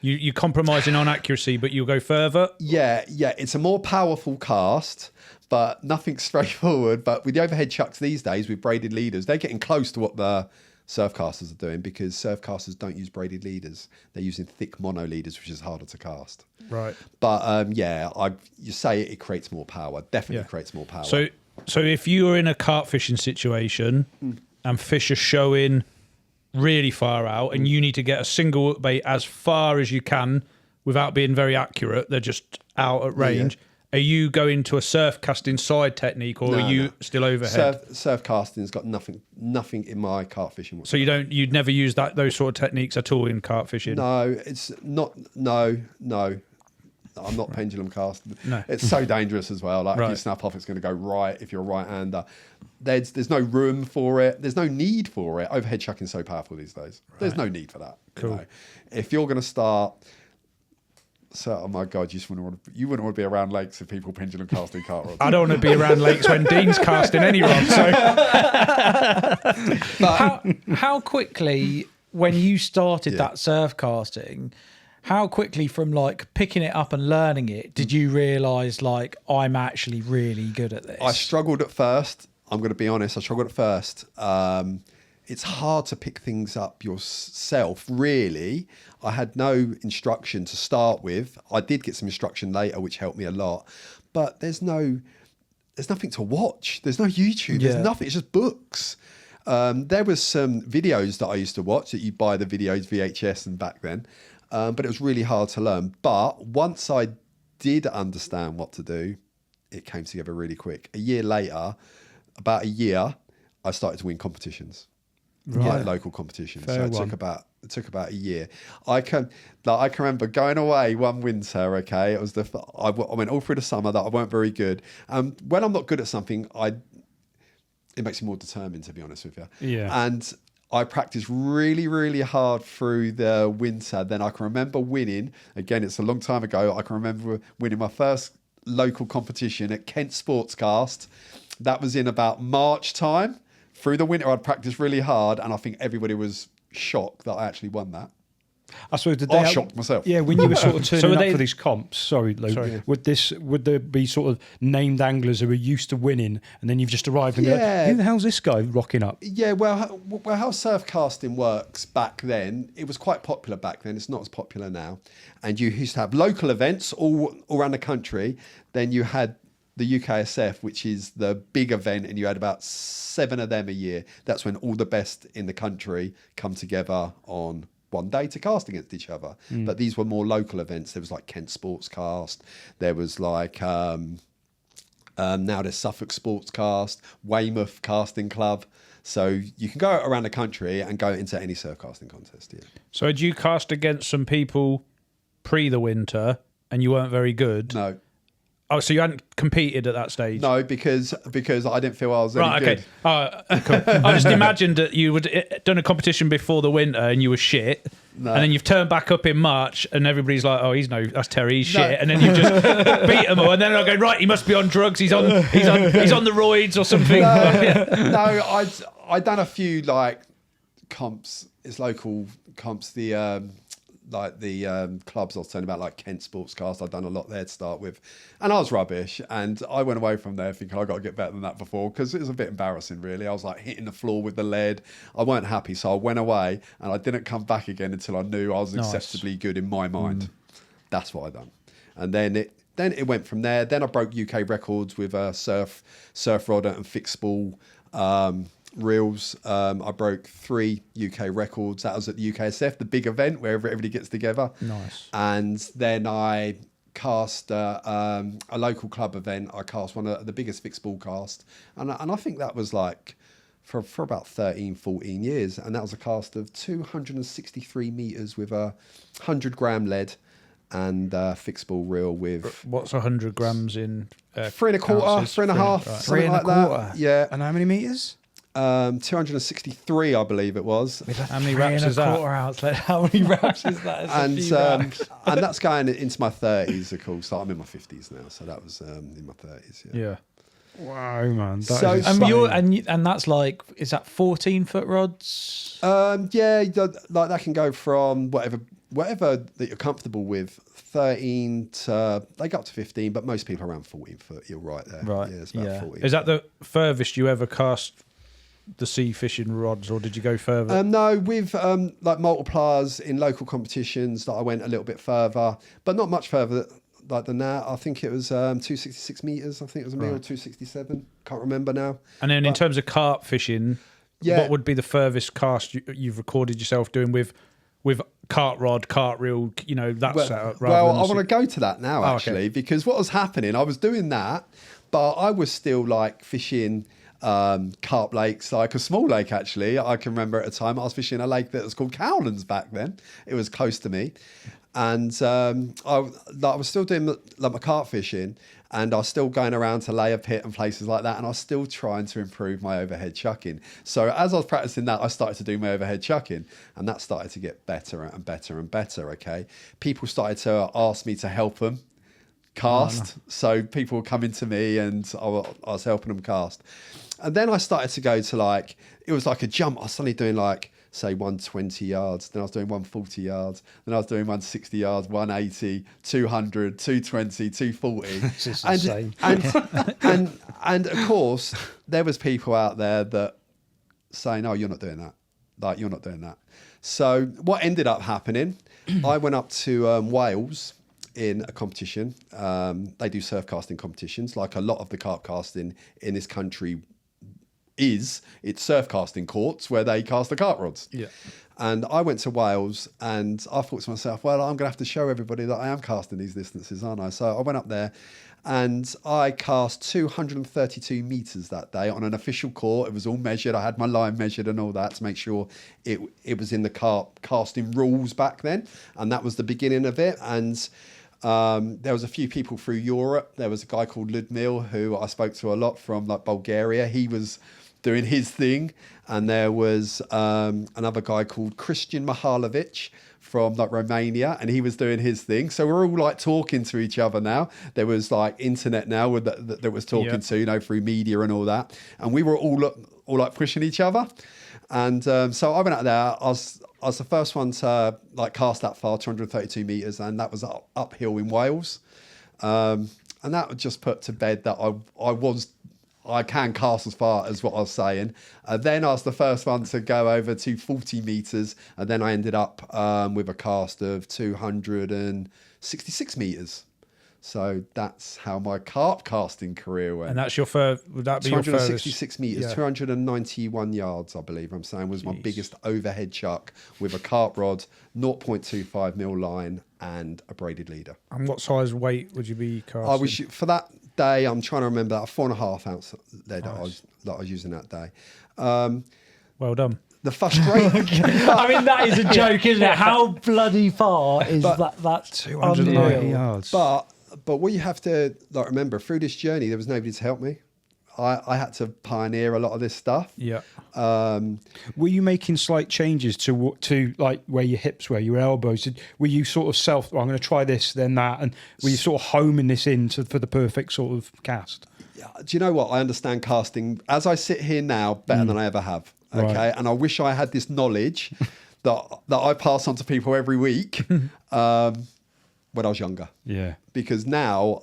Speaker 3: You're compromising on accuracy, but you'll go further.
Speaker 5: Yeah, it's a more powerful cast, but nothing straightforward. But with the overhead chucks these days, with braided leaders, they're getting close to what the surf casters are doing, because surf casters don't use braided leaders. They're using thick mono leaders, which is harder to cast.
Speaker 3: Right.
Speaker 5: But you say it creates more power. Definitely creates more power.
Speaker 3: So if you are in a carp fishing situation and fish are showing really far out and you need to get a single bait as far as you can without being very accurate, they're just out at range. Are you going to a surf casting side technique, or are you still overhead?
Speaker 5: Surf casting's got nothing in my carp fishing whatsoever.
Speaker 3: So you'd never use those sort of techniques at all in carp fishing?
Speaker 5: No, it's not. No. I'm not pendulum casting.
Speaker 3: No.
Speaker 5: It's so dangerous as well. Like if you snap off, it's going to go right if you're a right-hander. There's no room for it. There's no need for it. Overhead chucking's so powerful these days. Right. There's no need for that.
Speaker 3: Cool.
Speaker 5: You know? If you're going to start... So, oh my God, you wouldn't want to be around lakes if people pendulum casting carp rods.
Speaker 3: I don't want to be around lakes when Dean's casting any rod. So,
Speaker 4: how quickly, when you started that surf casting, how quickly from like picking it up and learning it did you realise like I'm actually really good at this?
Speaker 5: I struggled at first. I'm going to be honest. I struggled at first. It's hard to pick things up yourself, really. I had no instruction to start with. I did get some instruction later, which helped me a lot. But there's nothing to watch. There's no YouTube. There's nothing. It's just books. There was some videos that I used to watch that you buy the videos VHS and back then. But it was really hard to learn. But once I did understand what to do, it came together really quick. A year later, about a year, I started to win competitions. Like local competitions. So it took about a year. I can remember going away one winter. Okay, it was I went all through the summer that I weren't very good. When I'm not good at something, it makes me more determined, to be honest with you.
Speaker 2: Yeah.
Speaker 5: And I practiced really, really hard through the winter. Then I can remember winning. Again, it's a long time ago. I can remember winning my first local competition at Kent Sportscast. That was in about March time. Through the winter, I'd practiced really hard, and I think everybody was shocked that I actually won that.
Speaker 2: I suppose
Speaker 5: I shocked myself.
Speaker 2: Yeah, when you were sort of turning up
Speaker 3: they-
Speaker 2: for these comps, sorry, Luke, would there be sort of named anglers who are used to winning, and then you've just arrived and go, who the hell's this guy rocking up?
Speaker 5: Yeah, well, how surf casting works back then, it was quite popular back then. It's not as popular now. And you used to have local events all around the country. Then you had the UKSF, which is the big event, and you had about 7 of them a year. That's when all the best in the country come together on one day to cast against each other. But these were more local events. There was like Kent Sportscast. There was like now there's Suffolk Sportscast, Weymouth Casting Club. So you can go around the country and go into any surf casting contest. Yeah.
Speaker 3: So had you cast against some people pre the winter and you weren't very good?
Speaker 5: No.
Speaker 3: Oh, so you hadn't competed at that stage?
Speaker 5: No, because I didn't feel I was any good.
Speaker 3: Cool. I just imagined that you would done a competition before the winter and you were shit, and then you've turned back up in March and everybody's like, "Oh, that's Terry, he's shit," and then you just beat them all, and then I go, "Right, he must be on drugs. He's on the roids or something."
Speaker 5: No, I'd done a few like comps. It's local comps. The clubs I was telling about, like Kent Sportscast, I'd done a lot there to start with, and I was rubbish, and I went away from there thinking I got to get better than that before, because it was a bit embarrassing really. I was like hitting the floor with the lead. I weren't happy, so I went away, and I didn't come back again until I knew I was acceptably good in my mind. That's what I done, and then it went from there. Then I broke UK records with surf rod and fixed spool reels. I broke 3 UK records. That was at the UKSF, the big event where everybody gets together.
Speaker 3: Nice.
Speaker 5: And then I cast a local club event. I cast one of the biggest fixed ball cast, and I think that was like for about 13, 14 years, and that was a cast of 263 meters with a 100-gram lead and fixed ball reel with
Speaker 3: What's 100 grams in
Speaker 5: 3 1/4,
Speaker 3: ounces?
Speaker 5: 3 1/2,
Speaker 3: Right.
Speaker 5: something like that. Yeah,
Speaker 2: And how many meters?
Speaker 5: 263, I believe it was.
Speaker 3: How many wraps is that?
Speaker 4: Outlet. How many wraps is that? It's a
Speaker 5: And
Speaker 4: few wraps.
Speaker 5: and that's going into my 30s, of course. So I'm in my 50s now, so that was in my 30s. Yeah.
Speaker 2: Wow, man.
Speaker 1: So-
Speaker 4: And that's like, is that 14-foot rods?
Speaker 1: Like that can go from whatever that you're comfortable with, 13 to they go up to 15, but most people are around 14 foot. You're right there.
Speaker 4: Right.
Speaker 1: Yeah, it's about 14.
Speaker 3: Is that the furthest you ever cast the sea fishing rods, or did you go further?
Speaker 1: No, with like multipliers in local competitions, that I went a little bit further, but not much further like than that. I think it was 266 meters. I think it was a meal 267. Can't remember now.
Speaker 3: And then in terms of carp fishing,
Speaker 1: Yeah.
Speaker 3: what would be the furthest cast you've recorded yourself doing with cart rod, cart reel, that setup?
Speaker 1: Well, I want to go to that now,
Speaker 3: Oh,
Speaker 1: actually,
Speaker 3: okay.
Speaker 1: because what was happening, I was doing that, but I was still like fishing carp lakes, like a small lake, actually. I can remember at a time I was fishing a lake that was called Cowlands back then. It was close to me. And I was still doing like my carp fishing, and I was still going around to Layer Pit and places like that, and I was still trying to improve my overhead chucking. So as I was practicing that, I started to do my overhead chucking, and that started to get better and better and better, okay? People started to ask me to help them cast. So people were coming to me, and I was helping them cast. And then I started to go to like, it was like a jump. I was suddenly doing like, say 120 yards, then I was doing 140 yards, then I was doing 160 yards, 180, 200, 220, 240.
Speaker 2: This is insane.
Speaker 1: And of course, there was people out there that saying, "Oh, you're not doing that. Like, you're not doing that." So what ended up happening, I went up to Wales in a competition. They do surf casting competitions, like a lot of the carp casting in this country it's surf casting courts where they cast the carp rods.
Speaker 3: Yeah.
Speaker 1: And I went to Wales, and I thought to myself, well, I'm going to have to show everybody that I am casting these distances, aren't I? So I went up there, and I cast 232 meters that day on an official court. It was all measured. I had my line measured and all that to make sure it was in the carp casting rules back then. And that was the beginning of it. And there was a few people through Europe. There was a guy called Ludmil who I spoke to a lot from like Bulgaria. He was doing his thing. And there was another guy called Christian Mihalovic from like Romania, and he was doing his thing. So we're all like talking to each other now. There was like internet now that was talking to, through media and all that. And we were all like pushing each other. And so I went out there. I was the first one to like cast that far, 232 meters, and that was uphill in Wales. And that would just put to bed that I can cast as far as what I was saying. Then I was the first one to go over to 40 meters, and then I ended up with a cast of 266 meters. So that's how my carp casting career went.
Speaker 3: And that's your would that be your furthest?
Speaker 1: 266 meters, 291 yards, I believe I'm saying, was my biggest overhead chuck with a carp rod, 0.25 mil line, and a braided leader.
Speaker 3: And what size weight would you be casting?
Speaker 1: I was for that day. I'm trying to remember that 4.5 ounce lead that I was using that day.
Speaker 3: Well done.
Speaker 1: The frustrating.
Speaker 4: I mean, that is a joke, isn't it? How bloody far is that? That's
Speaker 2: 290
Speaker 4: unreal.
Speaker 2: yards.
Speaker 1: But what you have to like remember, through this journey, there was nobody to help me. I had to pioneer a lot of this stuff.
Speaker 3: Yeah.
Speaker 2: Were you making slight changes to like where your hips were, your elbows? Were you sort of I'm going to try this, then that, and were you sort of homing this in for the perfect sort of cast?
Speaker 1: Do you know what? I understand casting as I sit here now better than I ever have. Okay,
Speaker 2: Right.
Speaker 1: and I wish I had this knowledge that I pass on to people every week when I was younger.
Speaker 2: Yeah.
Speaker 1: Because now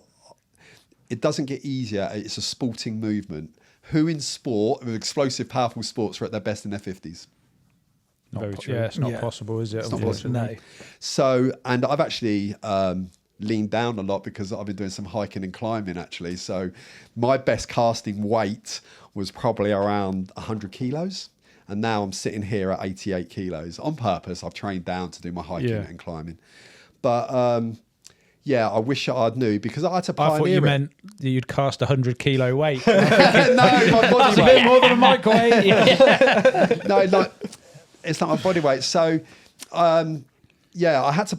Speaker 1: it doesn't get easier. It's a sporting movement. Who in sport, with explosive, powerful sports, are at their best in their 50s?
Speaker 2: Very true.
Speaker 3: Yeah, it's not possible, is it?
Speaker 1: It's not possible.
Speaker 4: No.
Speaker 1: So, and I've actually leaned down a lot because I've been doing some hiking and climbing, actually. So my best casting weight was probably around 100 kilos. And now I'm sitting here at 88 kilos on purpose. I've trained down to do my hiking and climbing. But yeah, I wish I'd knew because I had to pioneer
Speaker 3: I thought you
Speaker 1: it.
Speaker 3: meant that you'd cast 100 kilo weight.
Speaker 1: No, my body
Speaker 3: It's a
Speaker 1: weight.
Speaker 3: bit more than a microwave.
Speaker 1: No, like it's not my body weight. So, yeah, I had to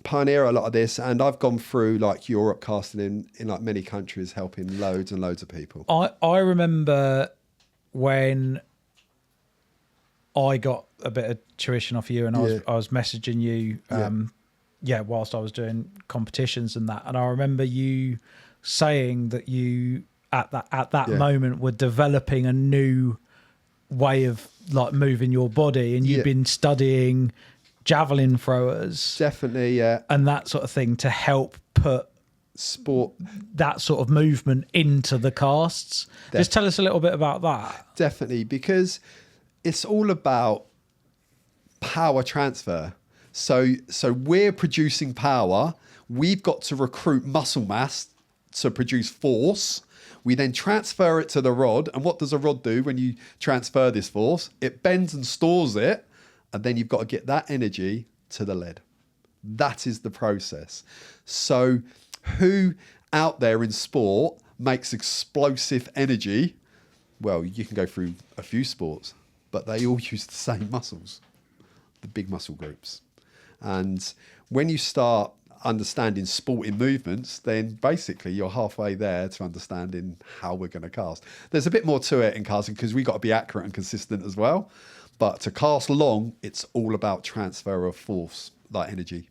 Speaker 1: pioneer a lot of this, and I've gone through like Europe casting in like many countries, helping loads and loads of people.
Speaker 4: I remember when I got a bit of tuition off you, and I was messaging you, whilst I was doing competitions and that, and I remember you saying that you at that
Speaker 1: Yeah.
Speaker 4: moment were developing a new way of like moving your body, and you've
Speaker 1: Yeah.
Speaker 4: been studying javelin throwers
Speaker 1: Definitely, yeah.
Speaker 4: and that sort of thing to help put
Speaker 1: Sport,
Speaker 4: that sort of movement into the casts. Just tell us a little bit about that.
Speaker 1: definitely, because it's all about power transfer. So we're producing power. We've got to recruit muscle mass to produce force. We then transfer it to the rod. And what does a rod do when you transfer this force? It bends and stores it. And then you've got to get that energy to the lead. That is the process. So who out there in sport makes explosive energy? Well, you can go through a few sports, but they all use the same muscles, the big muscle groups. And when you start understanding sporting movements, then basically you're halfway there to understanding how we're going to cast. There's a bit more to it in casting because we've got to be accurate and consistent as well. But to cast long, it's all about transfer of force, like energy.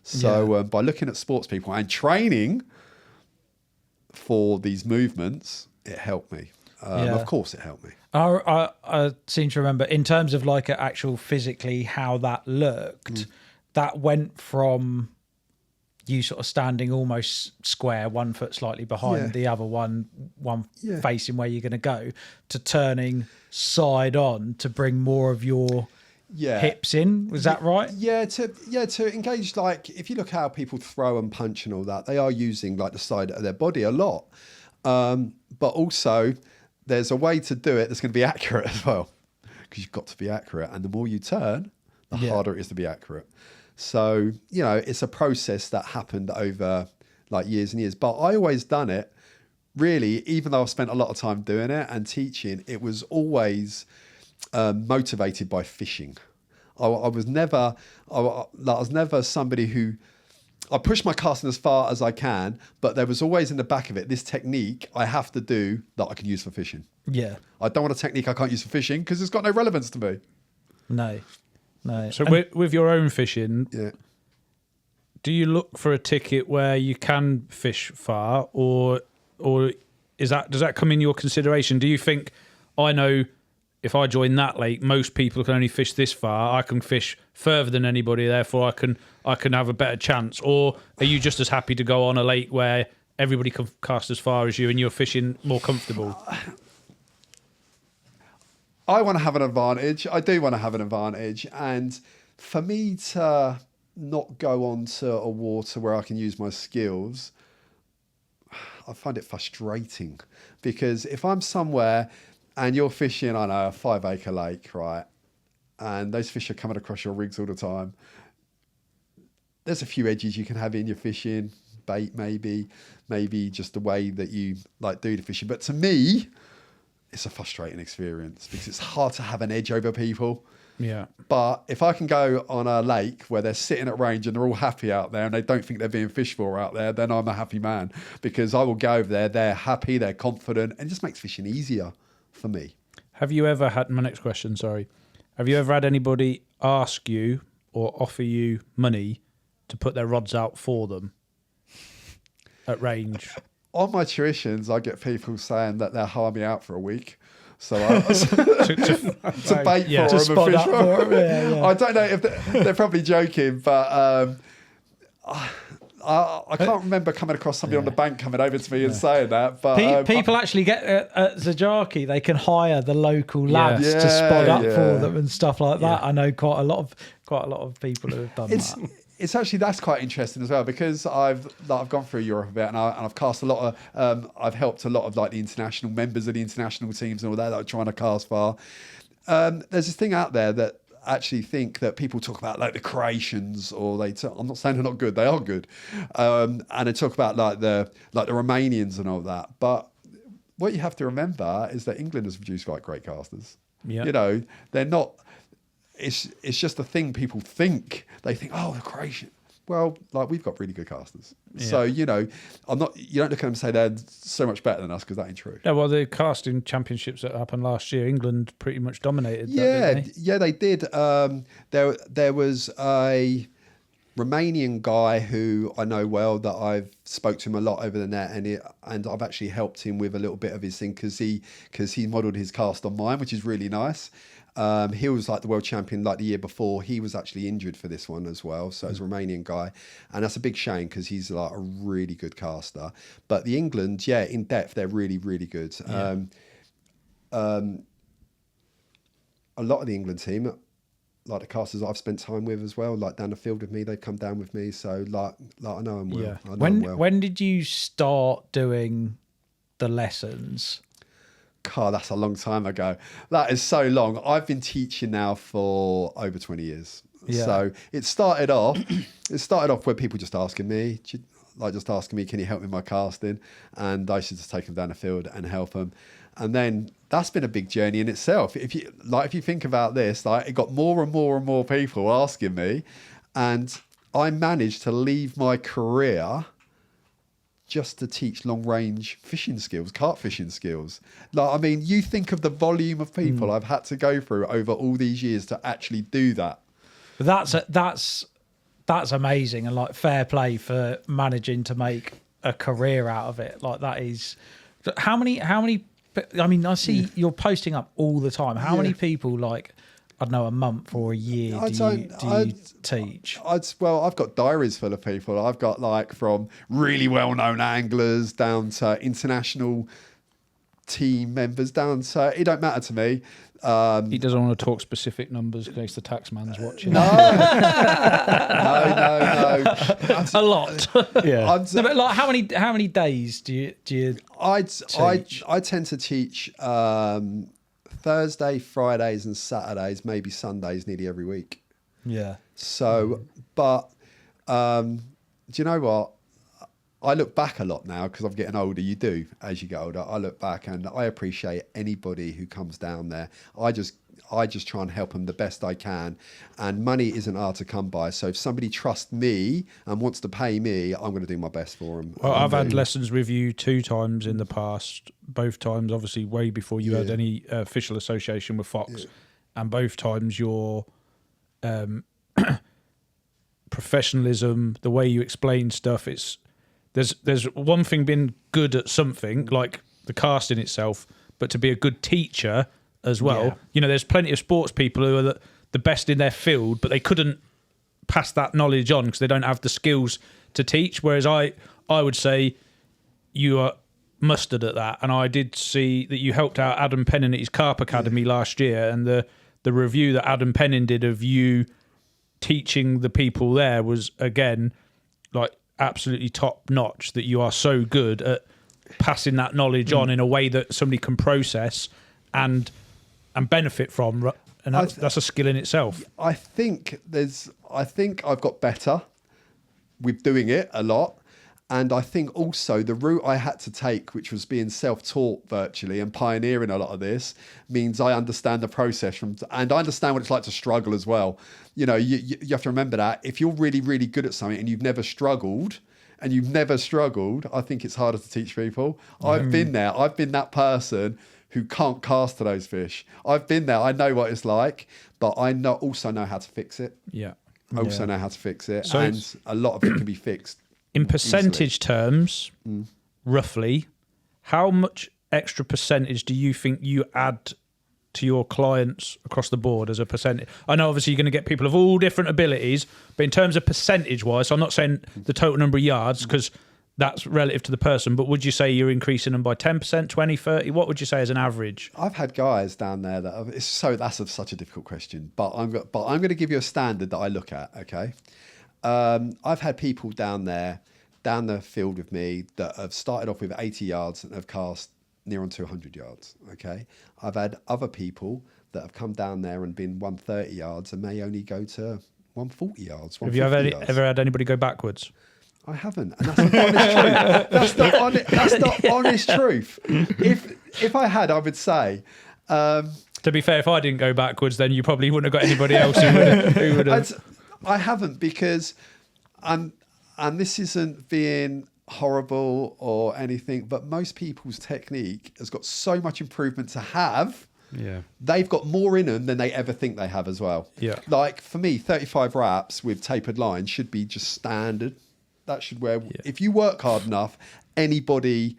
Speaker 1: So by looking at sports people and training for these movements, it helped me. Of course, it helped me.
Speaker 4: I seem to remember, in terms of like actual physically how that looked, that went from you sort of standing almost square, 1 foot slightly behind the other one facing where you're going to go, to turning side on to bring more of your hips in. Was that right?
Speaker 1: Yeah, to engage, like if you look how people throw and punch and all that, they are using like the side of their body a lot. But also there's a way to do it that's going to be accurate as well, because you've got to be accurate. And the more you turn, the harder it is to be accurate. So, you know, it's a process that happened over like years and years. But I always done it, really, even though I've spent a lot of time doing it and teaching, it was always motivated by fishing. I was never somebody who, I push my casting as far as I can, but there was always in the back of it, this technique I have to do that I can use for fishing.
Speaker 4: Yeah.
Speaker 1: I don't want a technique I can't use for fishing because it's got no relevance to me.
Speaker 4: No.
Speaker 3: So with your own fishing, do you look for a ticket where you can fish far, or does that come in your consideration? Do you think, I know if I join that lake, most people can only fish this far. I can fish further than anybody, therefore I can have a better chance. Or are you just as happy to go on a lake where everybody can cast as far as you and you're fishing more comfortable?
Speaker 1: I want to have an advantage. I do want to have an advantage. And for me to not go on to a water where I can use my skills, I find it frustrating. Because if I'm somewhere and you're fishing, I know, a 5 acre lake, right? And those fish are coming across your rigs all the time. There's a few edges you can have in your fishing, bait maybe just the way that you like do the fishing. But to me, it's a frustrating experience because it's hard to have an edge over people.
Speaker 3: Yeah.
Speaker 1: But if I can go on a lake where they're sitting at range and they're all happy out there and they don't think they're being fished for out there, then I'm a happy man, because I will go over there, they're happy, they're confident, and it just makes fishing easier for me.
Speaker 3: Have you ever had, my next question, sorry. Have you ever had anybody ask you or offer you money to put their rods out for them at range?
Speaker 1: On my tuitions, I get people saying that they'll hire me out for a week. So I, to bait for them and fish for them. I don't know if they're probably joking, but I can't remember coming across somebody on the bank coming over to me and saying that. But
Speaker 4: people actually get at Zajaki, they can hire the local lads to spot up for them and stuff like that. I know quite a lot of people who have done that.
Speaker 1: It's actually, that's quite interesting as well, because I've gone through Europe a bit and I've cast a lot of, I've helped a lot of like the international members of the international teams and all that are trying to cast far. There's this thing out there that actually think that people talk about like the Croatians, or I'm not saying they're not good, they are good. And they talk about like the Romanians and all that. But what you have to remember is that England has produced like great casters.
Speaker 3: Yeah.
Speaker 1: You know, they're not, it's just a thing people think. They think, oh, the Croatian. Well, like, we've got really good casters. Yeah. So, you know, you don't look at them and say they're so much better than us, because that ain't true.
Speaker 3: Yeah, well, the casting championships that happened last year, England pretty much dominated.
Speaker 1: Yeah, they did. There was a Romanian guy who I know well, that I've spoke to him a lot over the net, and I've actually helped him with a little bit of his thing because he modelled his cast on mine, which is really nice. He was like the world champion like the year before. He was actually injured for this one as well, so it's a Romanian guy, and that's a big shame because he's like a really good caster. But the England, in depth, they're really, really good. Yeah. A lot of the England team, like the casters I've spent time with as well, like down the field with me, they've come down with me. So like I know them well.
Speaker 4: Yeah.
Speaker 1: I know them well.
Speaker 4: When did you start doing the lessons?
Speaker 1: God, that's a long time ago. That is so long. I've been teaching now for over 20 years. Yeah. So it started off where people just asking me, can you help me with my casting? And I should just take them down the field and help them. And then that's been a big journey in itself. If you think about this, like it got more and more and more people asking me, and I managed to leave my career just to teach long range fishing skills, carp fishing skills. Like, I mean, you think of the volume of people I've had to go through over all these years to actually do that.
Speaker 4: That's amazing, and like fair play for managing to make a career out of it. Like that is how many. I mean, I see you're posting up all the time. How many people, like, I don't know, a month or a year do you teach?
Speaker 1: I've got diaries full of people. I've got like from really well-known anglers down to international team members down to, it don't matter to me.
Speaker 3: He doesn't want to talk specific numbers in case the tax man's watching.
Speaker 1: No.
Speaker 3: A lot.
Speaker 4: Yeah. No, but like, how many days do you teach?
Speaker 1: I tend to teach Thursday, Fridays, and Saturdays, maybe Sundays, nearly every week.
Speaker 4: Yeah.
Speaker 1: So, but do you know what? I look back a lot now because I'm getting older. You do as you get older. I look back and I appreciate anybody who comes down there. I just try and help them the best I can. And money isn't hard to come by. So if somebody trusts me and wants to pay me, I'm going to do my best for them.
Speaker 3: Well, I've had lessons with you 2 times in the past. Both times, obviously, way before you had any official association with Fox. Yeah. And both times your professionalism, the way you explain stuff, there's one thing being good at something, like the casting itself, but to be a good teacher as well. Yeah. You know, there's plenty of sports people who are the best in their field, but they couldn't pass that knowledge on because they don't have the skills to teach. Whereas I would say you are mustard at that. And I did see that you helped out Adam Pennin at his Carp Academy last year, and the review that Adam Pennin did of you teaching the people there was, again, like, absolutely top notch, that you are so good at passing that knowledge on in a way that somebody can process and benefit from, and that's a skill in itself.
Speaker 1: I think I've got better with doing it a lot, and I think also the route I had to take, which was being self-taught virtually and pioneering a lot of this, means I understand the process and I understand what it's like to struggle as well. You know, you have to remember that if you're really, really good at something and you've never struggled, I think it's harder to teach people. I've been there. I've been that person who can't cast to those fish. I've been there. I know what it's like, but I also know how to fix it.
Speaker 3: Yeah.
Speaker 1: Know how to fix it.
Speaker 3: So
Speaker 1: and a lot of it can be fixed.
Speaker 3: In percentage terms, roughly, how much extra percentage do you think you add to your clients across the board as a percentage? I know obviously you're going to get people of all different abilities, but in terms of percentage-wise, so I'm not saying the total number of yards because that's relative to the person, but would you say you're increasing them by 10%, 20, 30? What would you say as an average?
Speaker 1: I've had guys down there that's such a difficult question, but I'm going to give you a standard that I look at, okay? I've had people down the field with me that have started off with 80 yards and have cast near on 200 yards, okay? I've had other people that have come down there and been 130 yards and may only go to 140 yards.
Speaker 3: Have you ever had anybody go backwards?
Speaker 1: I haven't, and that's the honest truth. That's the honest truth. If I had, I would say.
Speaker 3: To be fair, if I didn't go backwards, then you probably wouldn't have got anybody else who would have.
Speaker 1: I haven't, because, and this isn't being horrible or anything, but most people's technique has got so much improvement to have
Speaker 2: Yeah.
Speaker 5: They've got more in them than they ever think they have as well.
Speaker 3: Yeah.
Speaker 5: Like for me, 35 wraps with tapered line should be just standard. That should if you work hard enough, not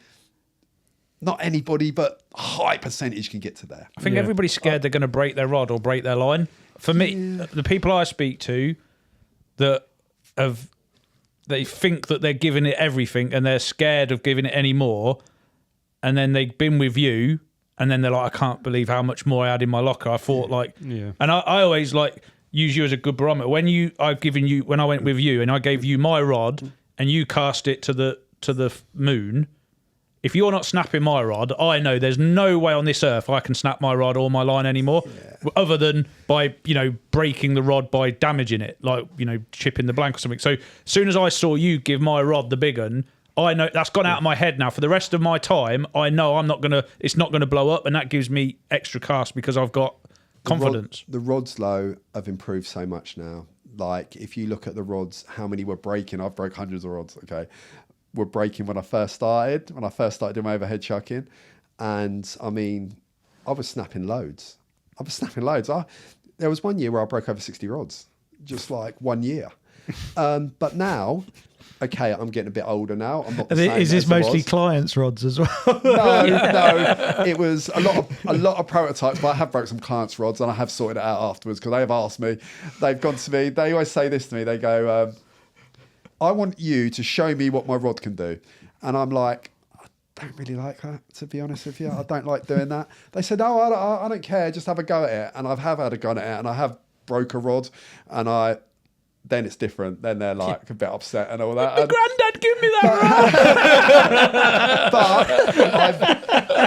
Speaker 5: anybody, but a high percentage can get to there.
Speaker 3: I think everybody's scared they're going to break their rod or break their line. For me, the people I speak to they think that they're giving it everything and they're scared of giving it any more. And then they've been with you and then they're like, I can't believe how much more I had in my locker. I thought and I always use you as a good barometer. When I went with you and I gave you my rod and you cast it to the moon, if you're not snapping my rod, I know there's no way on this earth I can snap my rod or my line anymore, other than by, breaking the rod by damaging it, chipping the blank or something. So as soon as I saw you give my rod the big one, I know that's gone out of my head now. For the rest of my time, I know it's not gonna blow up, and that gives me extra cast because I've got confidence.
Speaker 5: The rods, though, have improved so much now. Like, if you look at the rods, how many were breaking? I've broke hundreds of rods, okay? Were breaking when I first started doing my overhead chucking. And, I mean, I was snapping loads. There was one year where I broke over 60 rods, just like 1 year. But now... Okay, I'm getting a bit older now. I'm not the same
Speaker 4: Is this
Speaker 5: as I
Speaker 4: mostly
Speaker 5: was.
Speaker 4: clients' rods as well?
Speaker 5: No. It was a lot of prototypes, but I have broke some clients' rods and I have sorted it out afterwards because they have asked me. They've gone to me. They always say this to me. They go, I want you to show me what my rod can do. And I'm like, I don't really like that, to be honest with you. I don't like doing that. They said, no, I don't care. Just have a go at it. And I have had a go at it and I have broke a rod and then it's different. Then they're like a bit upset and all that.
Speaker 3: Granddad, give me that rod.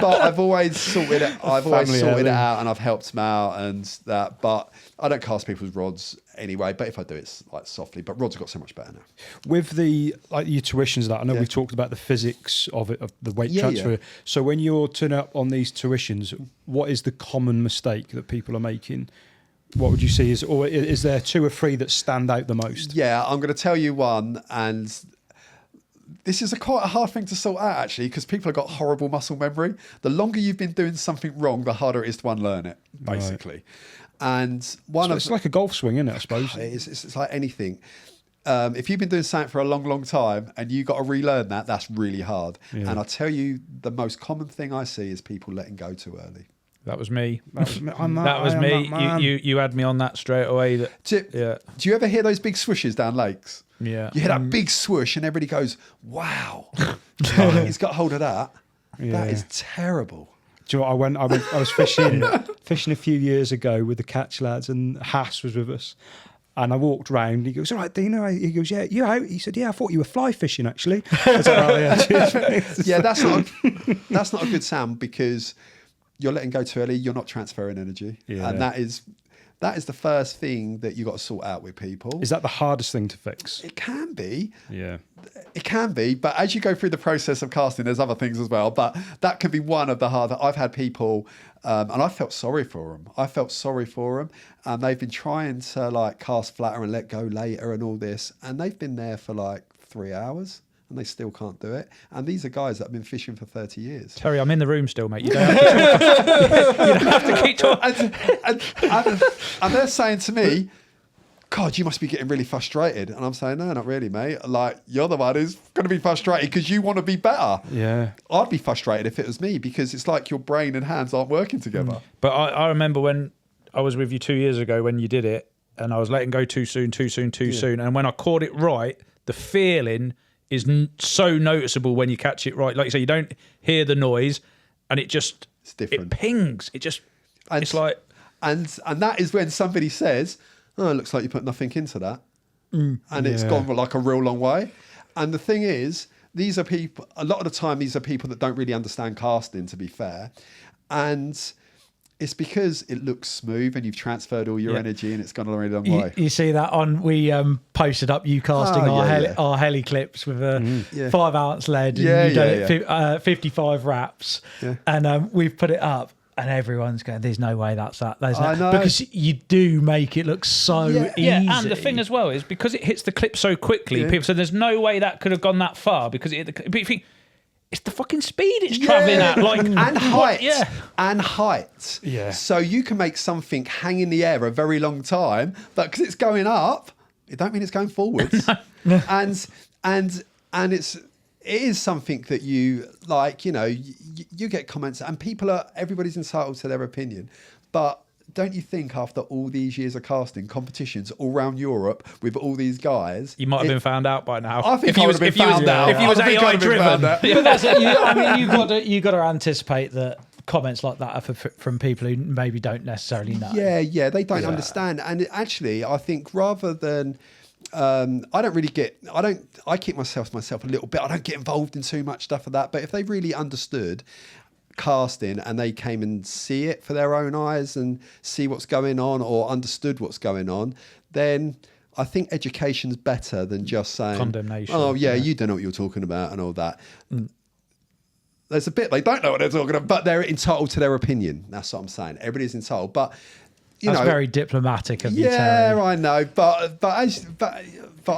Speaker 5: but I've always sorted it. I've always sorted it out, and I've helped them out and that. But I don't cast people's rods anyway. But if I do, it's like softly. But rods have got so much better now.
Speaker 2: With the your tuitions, that I know we've talked about the physics of it, of the weight transfer. Yeah. So when you're turning up on these tuitions, what is the common mistake that people are making? What would you see is there two or three that stand out the most?
Speaker 5: Yeah, I'm going to tell you one, and this is quite a hard thing to sort out actually, because people have got horrible muscle memory. The longer you've been doing something wrong, the harder it is to unlearn it, basically. Right. And it's like
Speaker 2: a golf swing, isn't it? I suppose
Speaker 5: it's like anything. If you've been doing something for a long, long time and you got to relearn that, that's really hard. Yeah. And I tell you, the most common thing I see is people letting go too early.
Speaker 3: That was me. That was me. You had me on that straight away.
Speaker 5: Do you ever hear those big swooshes down lakes?
Speaker 3: Yeah.
Speaker 5: You hear that big swoosh and everybody goes, wow. He's got hold of that. Yeah. That is terrible.
Speaker 2: Do you know what, I was fishing a few years ago with the catch lads, and Haas was with us. And I walked round. He goes, all right, Dino. He goes, yeah, you out? He said, yeah, I thought you were fly fishing, actually. I was like, oh,
Speaker 5: yeah, that's not a good sound, because you're letting go too early. You're not transferring energy. Yeah. And that is the first thing that you got to sort out with people.
Speaker 2: Is that the hardest thing to fix?
Speaker 5: It can be.
Speaker 2: Yeah.
Speaker 5: It can be. But as you go through the process of casting, there's other things as well. But that can be one of the harder. I've had people, and I felt sorry for them. And they've been trying to cast flatter and let go later and all this. And they've been there for 3 hours. And they still can't do it. And these are guys that have been fishing for 30 years.
Speaker 3: Terry, I'm in the room still, mate. You don't have to keep talking.
Speaker 5: And they're saying to me, God, you must be getting really frustrated. And I'm saying, no, not really, mate. You're the one who's going to be frustrated because you want to be better.
Speaker 2: Yeah.
Speaker 5: I'd be frustrated if it was me, because it's like your brain and hands aren't working together.
Speaker 3: But I remember when I was with you 2 years ago when you did it, and I was letting go too soon. And when I caught it right, the feeling is so noticeable when you catch it right. Like you say, you don't hear the noise, and it's different. It pings. It's like,
Speaker 5: and that is when somebody says, "Oh, it looks like you put nothing into that," and it's gone a real long way. And the thing is, these are people. A lot of the time, these are people that don't really understand casting, to be fair, and it's because it looks smooth and you've transferred all your energy and it's gone a really long way.
Speaker 4: You see that we posted up you casting our heli clips with a 5 ounce lead, and you done 55 wraps, and we've put it up. And everyone's going, there's no way that's that. I know. Because you do make it look so easy.
Speaker 3: Yeah, and the thing as well is, because it hits the clip so quickly, people say there's no way that could have gone that far, because it hit the clip. But you think, it's the fucking speed it's traveling at, like,
Speaker 1: and height,
Speaker 3: yeah.
Speaker 1: and height.
Speaker 2: Yeah.
Speaker 1: So you can make something hang in the air a very long time, but because it's going up, it don't mean it's going forwards. and it is something that you like. You know, you get comments, and everybody's entitled to their opinion, but. Don't you think after all these years of casting competitions all around Europe with all these guys,
Speaker 3: You might have been found out by now.
Speaker 1: I think I would have been found out.
Speaker 3: If you was
Speaker 1: I think I
Speaker 3: AI
Speaker 1: would have been
Speaker 3: driven.
Speaker 1: found out.
Speaker 4: But that's it. I mean, you got to anticipate that comments like that are from people who maybe don't necessarily know.
Speaker 1: Yeah, they don't understand. And actually, I think rather than, I keep myself a little bit. I don't get involved in too much stuff of that. But if they really understood casting and they came and see it for their own eyes and see what's going on or understood what's going on, then I think education's better than just saying
Speaker 3: Condemnation.
Speaker 1: Oh yeah, you don't know what you're talking about and all that. There's a bit they don't know what they're talking about, but they're entitled to their opinion. That's what I'm saying. Everybody's entitled, but
Speaker 4: That's very diplomatic of you,
Speaker 1: yeah,
Speaker 4: Terry.
Speaker 1: I know, but I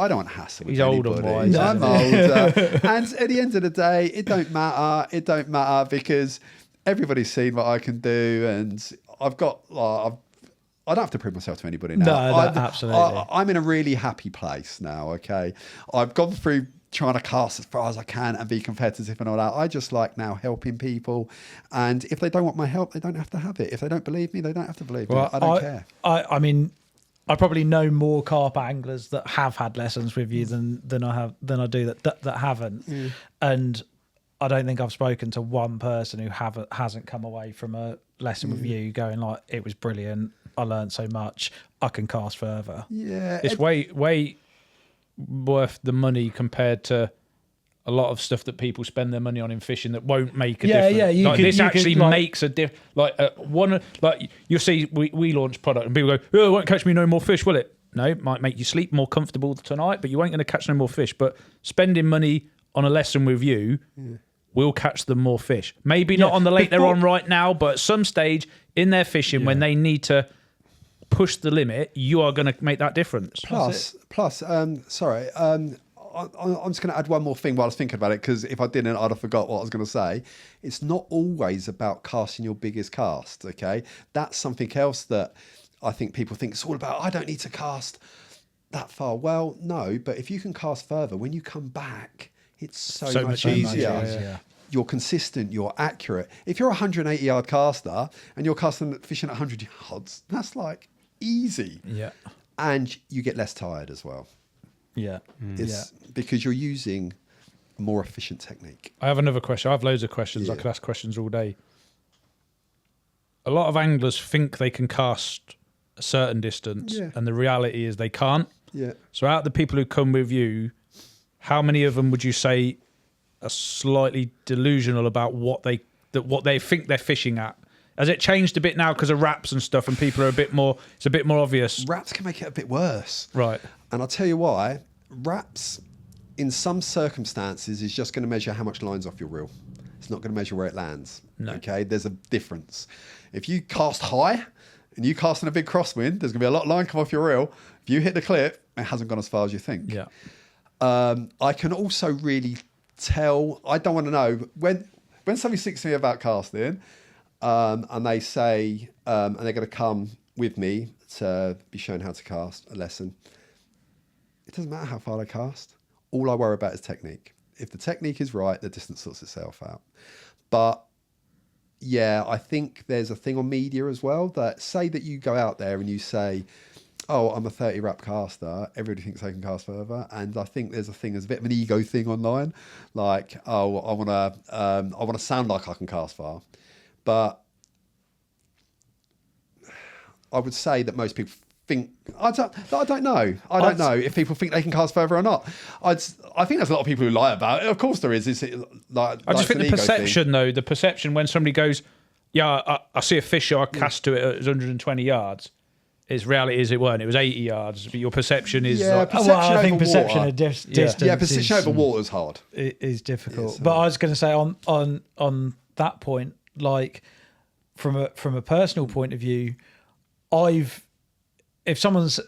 Speaker 1: don't want to hassle with
Speaker 3: He's old and
Speaker 1: anybody.
Speaker 3: wise.
Speaker 1: I'm older, and at the end of the day, it don't matter. It don't matter because everybody's seen what I can do, and I've got. I don't have to prove myself to anybody now.
Speaker 4: No, absolutely.
Speaker 1: I'm in a really happy place now. Okay, I've gone through trying to cast as far as I can and be competitive and all that. I just like now helping people, and if they don't want my help, they don't have to have it. If they don't believe me, they don't have to believe me. I don't care.
Speaker 4: I mean, I probably know more carp anglers that have had lessons with you than I do that haven't, and I don't think I've spoken to one person who hasn't come away from a lesson with you going like, it was brilliant. I learned so much. I can cast further.
Speaker 1: Yeah,
Speaker 3: It's way worth the money compared to a lot of stuff that people spend their money on in fishing that won't make a difference.
Speaker 4: Yeah,
Speaker 3: this actually makes a difference. Like you'll see, we launch product and people go, "Oh, it won't catch me no more fish, will it?" No, it might make you sleep more comfortable tonight, but you ain't going to catch no more fish. But spending money on a lesson with you will catch them more fish. Maybe not on the lake they're on right now, but at some stage in their fishing when they need to push the limit, you are going to make that difference.
Speaker 1: Plus, I'm just going to add one more thing while I was thinking about it, because if I didn't, I'd have forgot what I was going to say. It's not always about casting your biggest cast, okay? That's something else that I think people think it's all about, I don't need to cast that far. Well, no, but if you can cast further, when you come back, it's so much easier. You're consistent, you're accurate. If you're a 180-yard caster and you're fishing at 100 yards, that's like easy.
Speaker 4: Yeah.
Speaker 1: And you get less tired as well.
Speaker 4: Yeah.
Speaker 1: It's because you're using a more efficient technique.
Speaker 3: I have another question. I have loads of questions. I could ask questions all day. A lot of anglers think they can cast a certain distance, and the reality is they can't.
Speaker 1: Yeah.
Speaker 3: So out of the people who come with you, how many of them would you say are slightly delusional about what they think they're fishing at? Has it changed a bit now because of wraps and stuff, and people are it's a bit more obvious?
Speaker 1: Wraps can make it a bit worse.
Speaker 3: Right.
Speaker 1: And I'll tell you why. Wraps, in some circumstances, is just going to measure how much line's off your reel. It's not going to measure where it lands.
Speaker 3: No.
Speaker 1: Okay? There's a difference. If you cast high and you cast in a big crosswind, there's going to be a lot of line come off your reel. If you hit the clip, it hasn't gone as far as you think.
Speaker 3: Yeah.
Speaker 1: I can also really tell, I don't want to know, when somebody speaks to me about casting, and they say, and they're going to come with me to be shown how to cast a lesson, it doesn't matter how far they cast. All I worry about is technique. If the technique is right, the distance sorts itself out. But yeah, I think there's a thing on media as well that say that you go out there and you say, oh, I'm a 30 wrap caster, everybody thinks they can cast further. And I think there's a bit of an ego thing online. Like, oh, I want to sound like I can cast far. But I would say that most people think, I don't know. I don't know if people think they can cast further or not. I think there's a lot of people who lie about it. Of course there is. It's like,
Speaker 3: I just think the perception,
Speaker 1: thing.
Speaker 3: though, the perception when somebody goes, yeah, I see a fish, I cast to it at 120 yards. Its reality is it weren't. It was 80 yards. But your perception is
Speaker 4: I think perception of distance.
Speaker 1: Yeah, perception over water is hard.
Speaker 4: It is difficult. But I was going to say on that point, like from a personal point of view, if someone's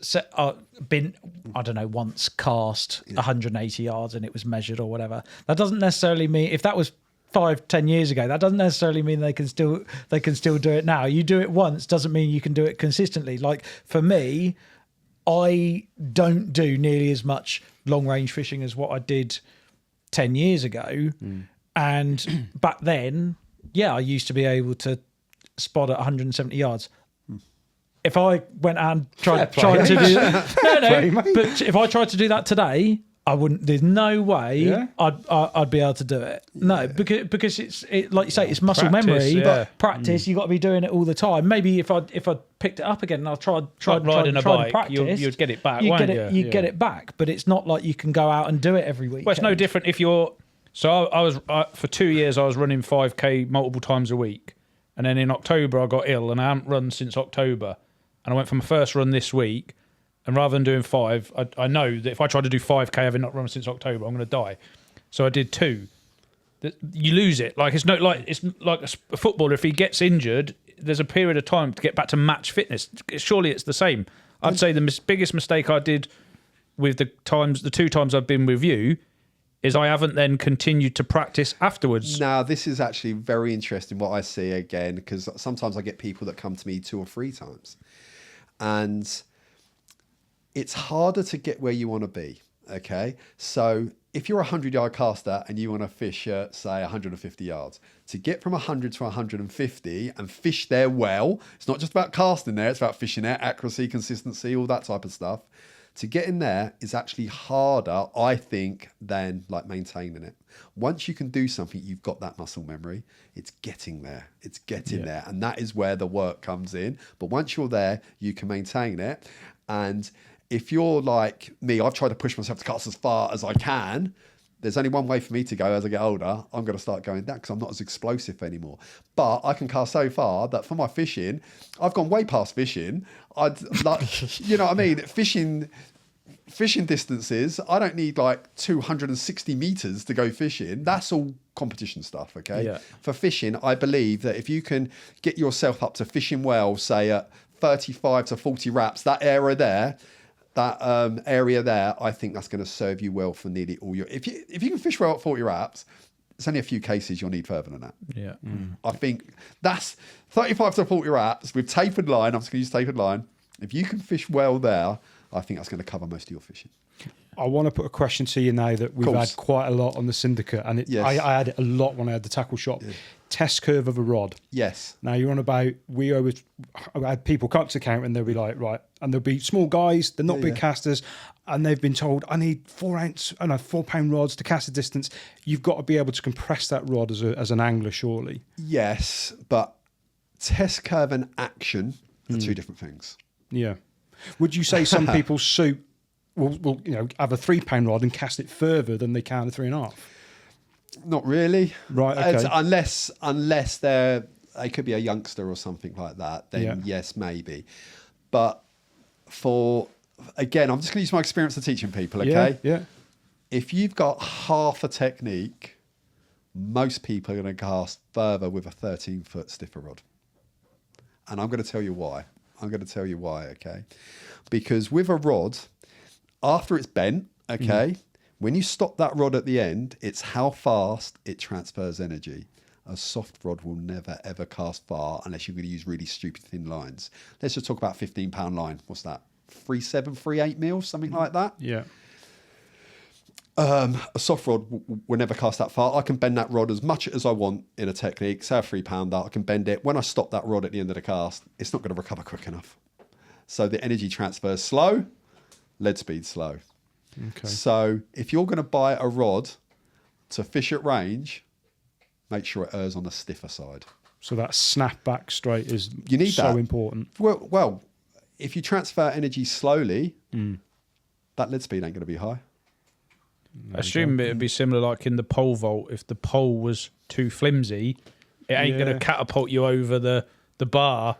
Speaker 4: been, I don't know, once cast 180 yards and it was measured or whatever, that doesn't necessarily mean, if that was 5-10 years ago. That doesn't necessarily mean they can still do it now. You do it once doesn't mean you can do it consistently. Like for me, I don't do nearly as much long range fishing as what I did 10 years ago. And back then, I used to be able to spot at 170 yards. If I went and tried to do but if I tried to do that today, I wouldn't. There's no way I'd be able to do it. No, because it's like you say, it's muscle memory. But practice, you got to be doing it all the time. Maybe if I picked it up again and I tried
Speaker 3: riding a bike,
Speaker 4: practice,
Speaker 3: you'd get it back.
Speaker 4: You'd get it back. But it's not like you can go out and do it every week.
Speaker 3: Well, it's no different if you're. So I was for 2 years. I was running 5K multiple times a week, and then in October I got ill, and I haven't run since October. And I went for my first run this week. And rather than doing 5, I know that if I try to do 5K having not run since October, I'm going to die. So I did 2. You lose it. It's like a footballer. If he gets injured, there's a period of time to get back to match fitness. Surely it's the same. I'd say the biggest mistake I did with the 2 times I've been with you is I haven't then continued to practice afterwards.
Speaker 1: Now, this is actually very interesting what I see again, because sometimes I get people that come to me 2 or 3 times. And it's harder to get where you want to be, okay? So if you're a 100-yard caster and you want to fish at, say, 150 yards, to get from 100 to 150 and fish there well, it's not just about casting there, it's about fishing there, accuracy, consistency, all that type of stuff. To get in there is actually harder, I think, than like maintaining it. Once you can do something, you've got that muscle memory. It's getting there. It's getting there. And that is where the work comes in. But once you're there, you can maintain it. And if you're like me, I've tried to push myself to cast as far as I can. There's only one way for me to go as I get older. I'm going to start going down because I'm not as explosive anymore. But I can cast so far that for my fishing, I've gone way past fishing. I'd like, you know what I mean? Fishing distances, I don't need like 260 meters to go fishing. That's all competition stuff, okay?
Speaker 3: Yeah.
Speaker 1: For fishing, I believe that if you can get yourself up to fishing well, say at 35 to 40 wraps, that area there, I think that's going to serve you well for nearly all your. If you can fish well at 40 wraps, it's only a few cases you'll need further than that.
Speaker 3: Yeah,
Speaker 1: I think that's 35 to 40 wraps with tapered line. I'm just going to use tapered line. If you can fish well there, I think that's going to cover most of your fishing.
Speaker 2: I want to put a question to you now that we've had quite a lot on the syndicate, and I had it a lot when I had the tackle shop. Yeah. Test curve of a rod.
Speaker 1: Yes.
Speaker 2: Now you're on about, I had people come to count and they'll be like, right, and they'll be small guys, they're not big casters, and they've been told, I need 4-pound rods to cast a distance. You've got to be able to compress that rod as an angler, surely.
Speaker 1: Yes, but test curve and action are 2 different things.
Speaker 2: Yeah. Would you say some people will have a 3-pound rod and cast it further than they can a 3.5?
Speaker 1: Not really.
Speaker 2: Right, okay.
Speaker 1: Unless they could be a youngster or something like that, then yes, maybe. But again, I'm just going to use my experience of teaching people, okay?
Speaker 2: Yeah.
Speaker 1: If you've got half a technique, most people are going to cast further with a 13-foot stiffer rod. And I'm going to tell you why. Okay? Because with a rod, after it's bent, okay, when you stop that rod at the end, it's how fast it transfers energy. A soft rod will never, ever cast far unless you're going to use really stupid thin lines. Let's just talk about 15-pound line. What's that? 3.7, 3.8 mils, something like that?
Speaker 2: Yeah.
Speaker 1: A soft rod will never cast that far. I can bend that rod as much as I want in a technique. Say a 3-pounder, I can bend it. When I stop that rod at the end of the cast, it's not going to recover quick enough. So the energy transfer is slow, lead speed slow. Okay. So if you're going to buy a rod to fish at range, make sure it errs on the stiffer side.
Speaker 2: So that snap back straight is
Speaker 1: so
Speaker 2: important.
Speaker 1: Well, if you transfer energy slowly, that lead speed ain't going to be high.
Speaker 3: I assume it would be similar like in the pole vault. If the pole was too flimsy, it ain't going to catapult you over the bar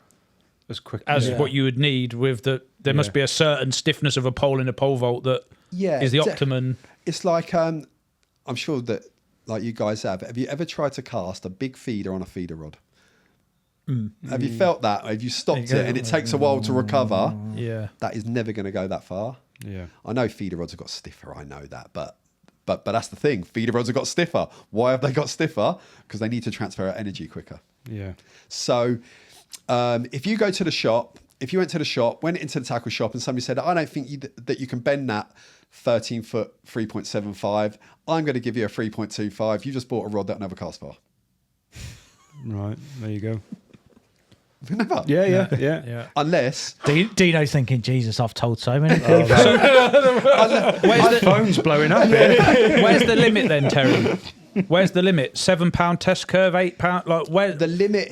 Speaker 2: as quick
Speaker 3: as what you would need with the. There must be a certain stiffness of a pole in a pole vault that is the optimum.
Speaker 1: It's like I'm sure that like you guys have you ever tried to cast a big feeder on a feeder rod? Have you felt that? Have you stopped it and it takes a while to recover?
Speaker 3: Yeah,
Speaker 1: that is never going to go that far.
Speaker 2: Yeah,
Speaker 1: I know feeder rods have got stiffer. I know that, but
Speaker 5: But that's the thing. Feeder rods have got stiffer. Why have they got stiffer? Because they need to transfer energy quicker.
Speaker 2: Yeah.
Speaker 5: So if you go to the shop, if you went to the shop, went into the tackle shop and somebody said, I don't think that you can bend that 13 foot 3.75. I'm going to give you a 3.25. You just bought a rod that'll never cast far.
Speaker 2: Right. There you go.
Speaker 5: Never.
Speaker 2: Yeah.
Speaker 5: Unless
Speaker 4: Dino's thinking, Jesus, I've told so many people.
Speaker 3: Where's the
Speaker 2: Phone's blowing up here.
Speaker 3: Where's the limit then, Terry? Where's the limit? £7 test curve, £8? Like where?
Speaker 5: the limit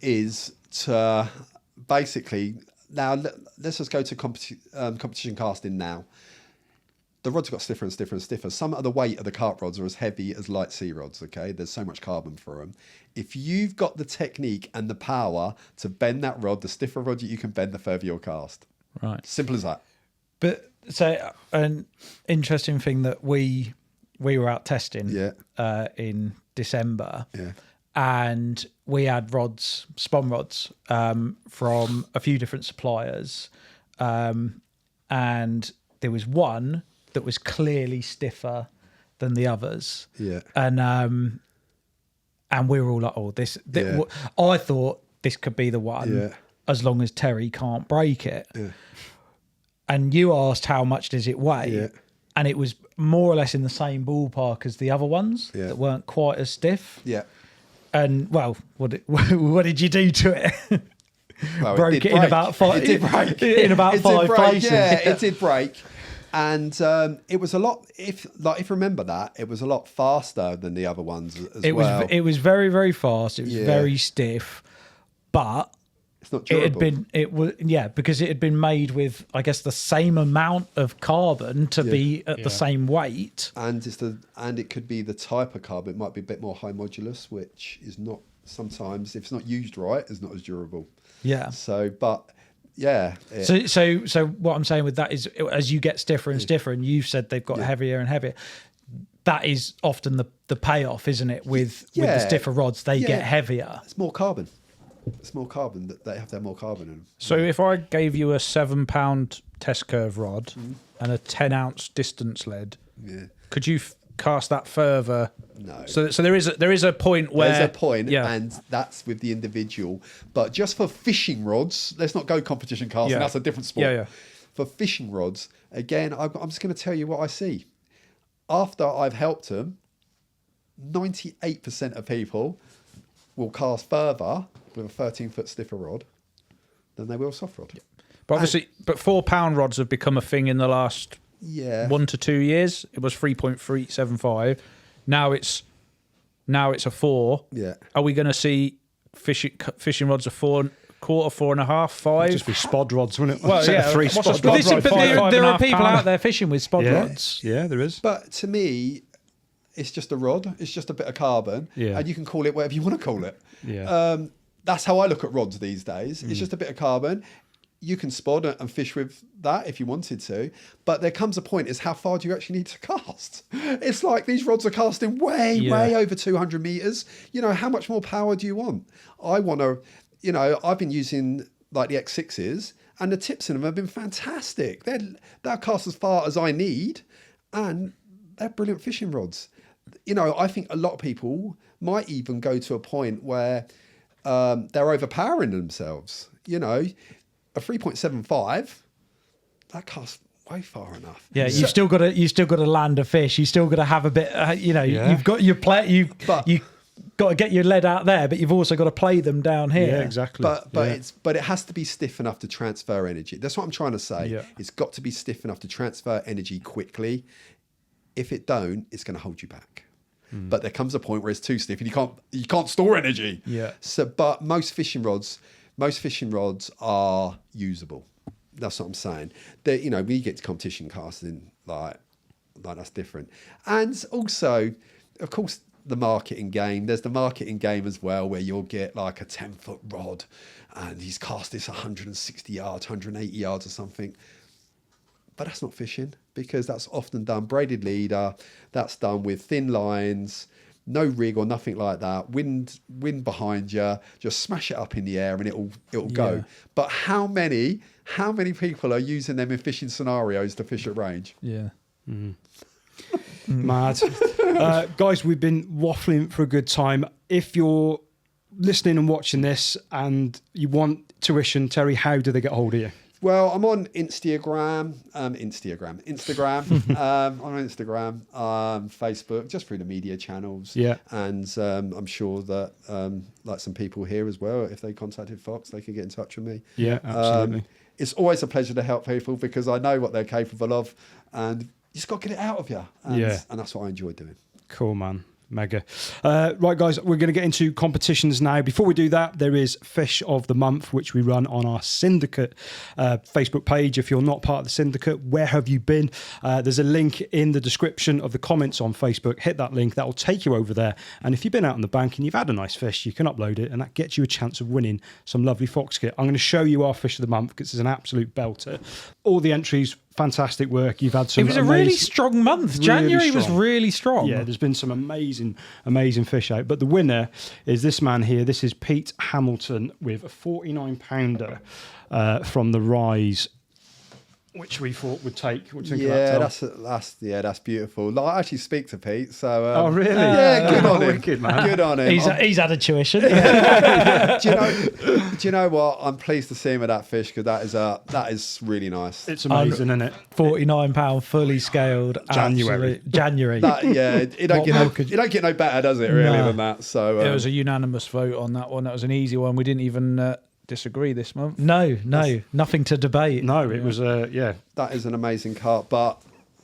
Speaker 5: is to basically now. Let's just go to competition casting now. The rods got stiffer and stiffer and stiffer. Some of the weight of the carp rods are as heavy as light sea rods. Okay, there's so much carbon for them. If you've got the technique and the power to bend that rod, the stiffer rod you can bend, the further you'll cast.
Speaker 3: Right.
Speaker 5: Simple as that.
Speaker 4: But so an interesting thing that we were out testing in December.
Speaker 5: Yeah.
Speaker 4: And we had rods, spawn rods, from a few different suppliers. And there was one that was clearly stiffer than the others.
Speaker 5: Yeah.
Speaker 4: And we were all like, oh, I thought this could be the one as long as Terry can't break it.
Speaker 5: Yeah.
Speaker 4: And you asked how much does it weigh?
Speaker 5: Yeah.
Speaker 4: And it was more or less in the same ballpark as the other ones that weren't quite as stiff.
Speaker 5: Yeah.
Speaker 4: And well, what did you do to it?
Speaker 5: Well,
Speaker 4: Broke it in about five.
Speaker 5: It did break.
Speaker 4: In about
Speaker 5: It did
Speaker 4: five
Speaker 5: break,
Speaker 4: places.
Speaker 5: Yeah, it did break. And it was a lot. If you remember that, it was a lot faster than the other ones as well.
Speaker 4: It was very, very fast. It was very stiff, but
Speaker 5: it's not durable.
Speaker 4: because it had been made with, I guess, the same amount of carbon to be at the same weight.
Speaker 5: And it could be the type of carbon. It might be a bit more high modulus, which is not sometimes, if it's not used right, is not as durable.
Speaker 4: Yeah.
Speaker 5: So, but yeah.
Speaker 4: So what I'm saying with that is, as you get stiffer and stiffer, and you've said they've got heavier and heavier, that is often the payoff, isn't it? With the stiffer rods, they get heavier.
Speaker 5: It's more carbon. It's more carbon. That they have to have more carbon in them.
Speaker 3: So if I gave you a £7 test curve rod and a 10-ounce distance lead, could you cast that further?
Speaker 5: No.
Speaker 3: So there is a point where
Speaker 5: there's a point, and that's with the individual. But just for fishing rods, let's not go competition casting. That's a different sport.
Speaker 3: Yeah.
Speaker 5: For fishing rods, again, I'm just going to tell you what I see. After I've helped them, 98% of people will cast further with a 13-foot stiffer rod than they will soft rod.
Speaker 3: But obviously, but £4 rods have become a thing in the last 1 to 2 years. It was 3.375. Now it's a 4.
Speaker 5: Yeah.
Speaker 3: Are we going to see fishing rods of 4.25, 4.5, 5?
Speaker 2: Just be spod rods, wouldn't it?
Speaker 3: Well,
Speaker 2: Set of
Speaker 3: yeah,
Speaker 2: 3
Speaker 3: what's a
Speaker 2: spod
Speaker 3: spod
Speaker 2: rods.
Speaker 3: rod?
Speaker 4: But there are people
Speaker 3: £5.5.
Speaker 4: out there fishing with spod rods.
Speaker 2: Yeah, there is.
Speaker 5: But to me, it's just a rod. It's just a bit of carbon.
Speaker 2: Yeah.
Speaker 5: And you can call it whatever you want to call it.
Speaker 2: Yeah.
Speaker 5: That's how I look at rods these days. It's just a bit of carbon. You can spod and fish with that if you wanted to. But there comes a point is how far do you actually need to cast? It's like these rods are casting way over 200 meters. You know, how much more power do you want? I want to, I've been using like the X6s and the tips in them have been fantastic. They'll cast as far as I need and they're brilliant fishing rods. I think a lot of people might even go to a point where they're overpowering themselves. A 3.75, that casts way far enough.
Speaker 4: Yeah, you've still got to land a fish. You still got to have a bit. You've got your play. You got to get your lead out there, but you've also got to play them down here.
Speaker 2: Yeah, exactly.
Speaker 5: But it has to be stiff enough to transfer energy. That's what I'm trying to say.
Speaker 3: Yeah.
Speaker 5: It's got to be stiff enough to transfer energy quickly. If it don't, it's going to hold you back. But there comes a point where it's too stiff and you can't store energy.
Speaker 3: Yeah.
Speaker 5: So, but most fishing rods are usable. That's what I'm saying. When you get to competition casting, like that's different. And also, of course, the marketing game. There's the marketing game as well, where you'll get like a 10-foot rod, and he's cast this 160 yards, 180 yards or something. But that's not fishing, because that's often done braided leader. That's done with thin lines, no rig or nothing like that. Wind behind you, just smash it up in the air and it'll go. But how many people are using them in fishing scenarios to fish at range?
Speaker 3: Yeah.
Speaker 2: Mad. Guys, we've been waffling for a good time. If you're listening and watching this and you want tuition, Terry, how do they get hold of you?
Speaker 5: Well, I'm on Instagram. I'm on Instagram, Facebook, just through the media channels.
Speaker 2: Yeah.
Speaker 5: And I'm sure that like some people here as well, if they contacted Fox, they can get in touch with me.
Speaker 2: Yeah, absolutely.
Speaker 5: It's always a pleasure to help people because I know what they're capable of, and you just got to get it out of you. And that's what I enjoy doing.
Speaker 2: Cool, man. Mega. Right, guys, we're going to get into competitions now. Before we do that, there is Fish of the Month, which we run on our Syndicate Facebook page. If you're not part of the Syndicate, where have you been? There's a link in the description of the comments on Facebook. Hit that link. That will take you over there. And if you've been out on the bank and you've had a nice fish, you can upload it, and that gets you a chance of winning some lovely fox kit. I'm going to show you our Fish of the Month because it's an absolute belter. All the entries, fantastic work. You've had some.
Speaker 4: It was a really strong month.
Speaker 2: Really
Speaker 4: January was
Speaker 2: strong.
Speaker 4: really strong.
Speaker 2: Yeah, there's been some amazing fish out. But the winner is this man here. This is Pete Hamilton with a 49-pounder from the Rise, which we thought would take. What do you think of that,
Speaker 5: That's beautiful. Like, I actually speak to Pete, so
Speaker 2: oh really?
Speaker 5: Yeah, good on him.
Speaker 2: Wicked, man.
Speaker 5: Good on him.
Speaker 4: He's had a tuition.
Speaker 5: Do you know what? I'm pleased to see him with that fish because that is really nice.
Speaker 2: It's amazing, isn't it?
Speaker 4: £49 fully scaled.
Speaker 2: January.
Speaker 4: January.
Speaker 5: It don't get no better, does it? Really, than that. So
Speaker 3: It was a unanimous vote on that one. That was an easy one. We didn't even disagree this month.
Speaker 4: No, nothing to debate.
Speaker 2: No, it was
Speaker 5: that is an amazing carp, but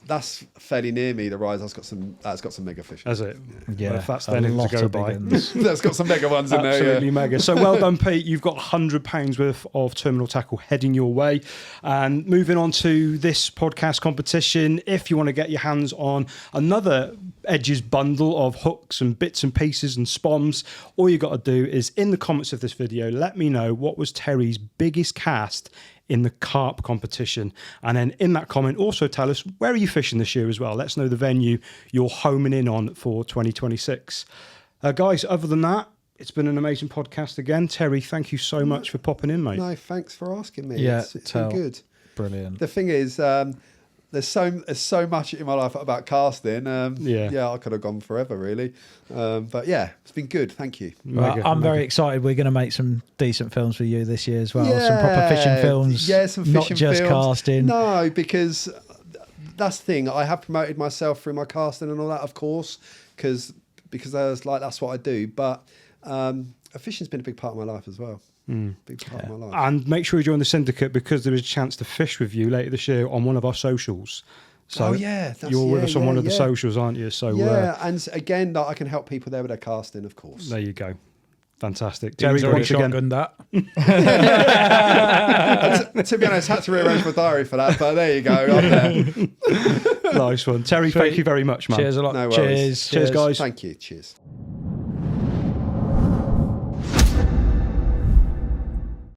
Speaker 5: that's fairly near me. The Rise that's got some mega fish.
Speaker 2: Has it?
Speaker 4: Yeah,
Speaker 2: well, if that's then to go by.
Speaker 5: That's got some mega ones in there.
Speaker 2: Absolutely
Speaker 5: Yeah.
Speaker 2: mega. So well done, Pete. You've got £100 worth of terminal tackle heading your way. And moving on to this podcast competition, if you want to get your hands on another Edges bundle of hooks and bits and pieces and spoms, all you got to do is in the comments of this video, let me know what was Terry's biggest cast in the carp competition, and then in that comment also tell us where are you fishing this year as well. Let's know the venue you're homing in on for 2026. Guys, other than that, it's been an amazing podcast again. Terry, thank you so much for popping in, mate.
Speaker 5: No, thanks for asking me.
Speaker 4: Yeah,
Speaker 5: it's been good.
Speaker 4: Brilliant.
Speaker 5: The thing is, there's so much in my life about casting. I could have gone forever, really. But yeah, it's been good. Thank you.
Speaker 4: I'm very excited. We're going to make some decent films for you this year as well. Some proper fishing films.
Speaker 5: Yeah, some fishing
Speaker 4: not just
Speaker 5: films.
Speaker 4: casting.
Speaker 5: No, because that's the thing. I have promoted myself through my casting and all that, of course, because that's what I do. But fishing's been a big part of my life as well. Big part of my life.
Speaker 2: And make sure you join the Syndicate because there is a chance to fish with you later this year on one of our socials. So you're with us on one of the socials, aren't you? So
Speaker 5: and again, I can help people there with their casting, of course.
Speaker 2: There you go. Fantastic.
Speaker 3: Terry,
Speaker 2: Terry, once again.
Speaker 3: that.
Speaker 5: To be honest, I had to rearrange my diary for that, but there you go. I'm there.
Speaker 2: Nice one. Terry, thank you very much, man.
Speaker 3: Cheers a lot.
Speaker 5: No worries.
Speaker 2: Cheers, guys.
Speaker 5: Thank you. Cheers.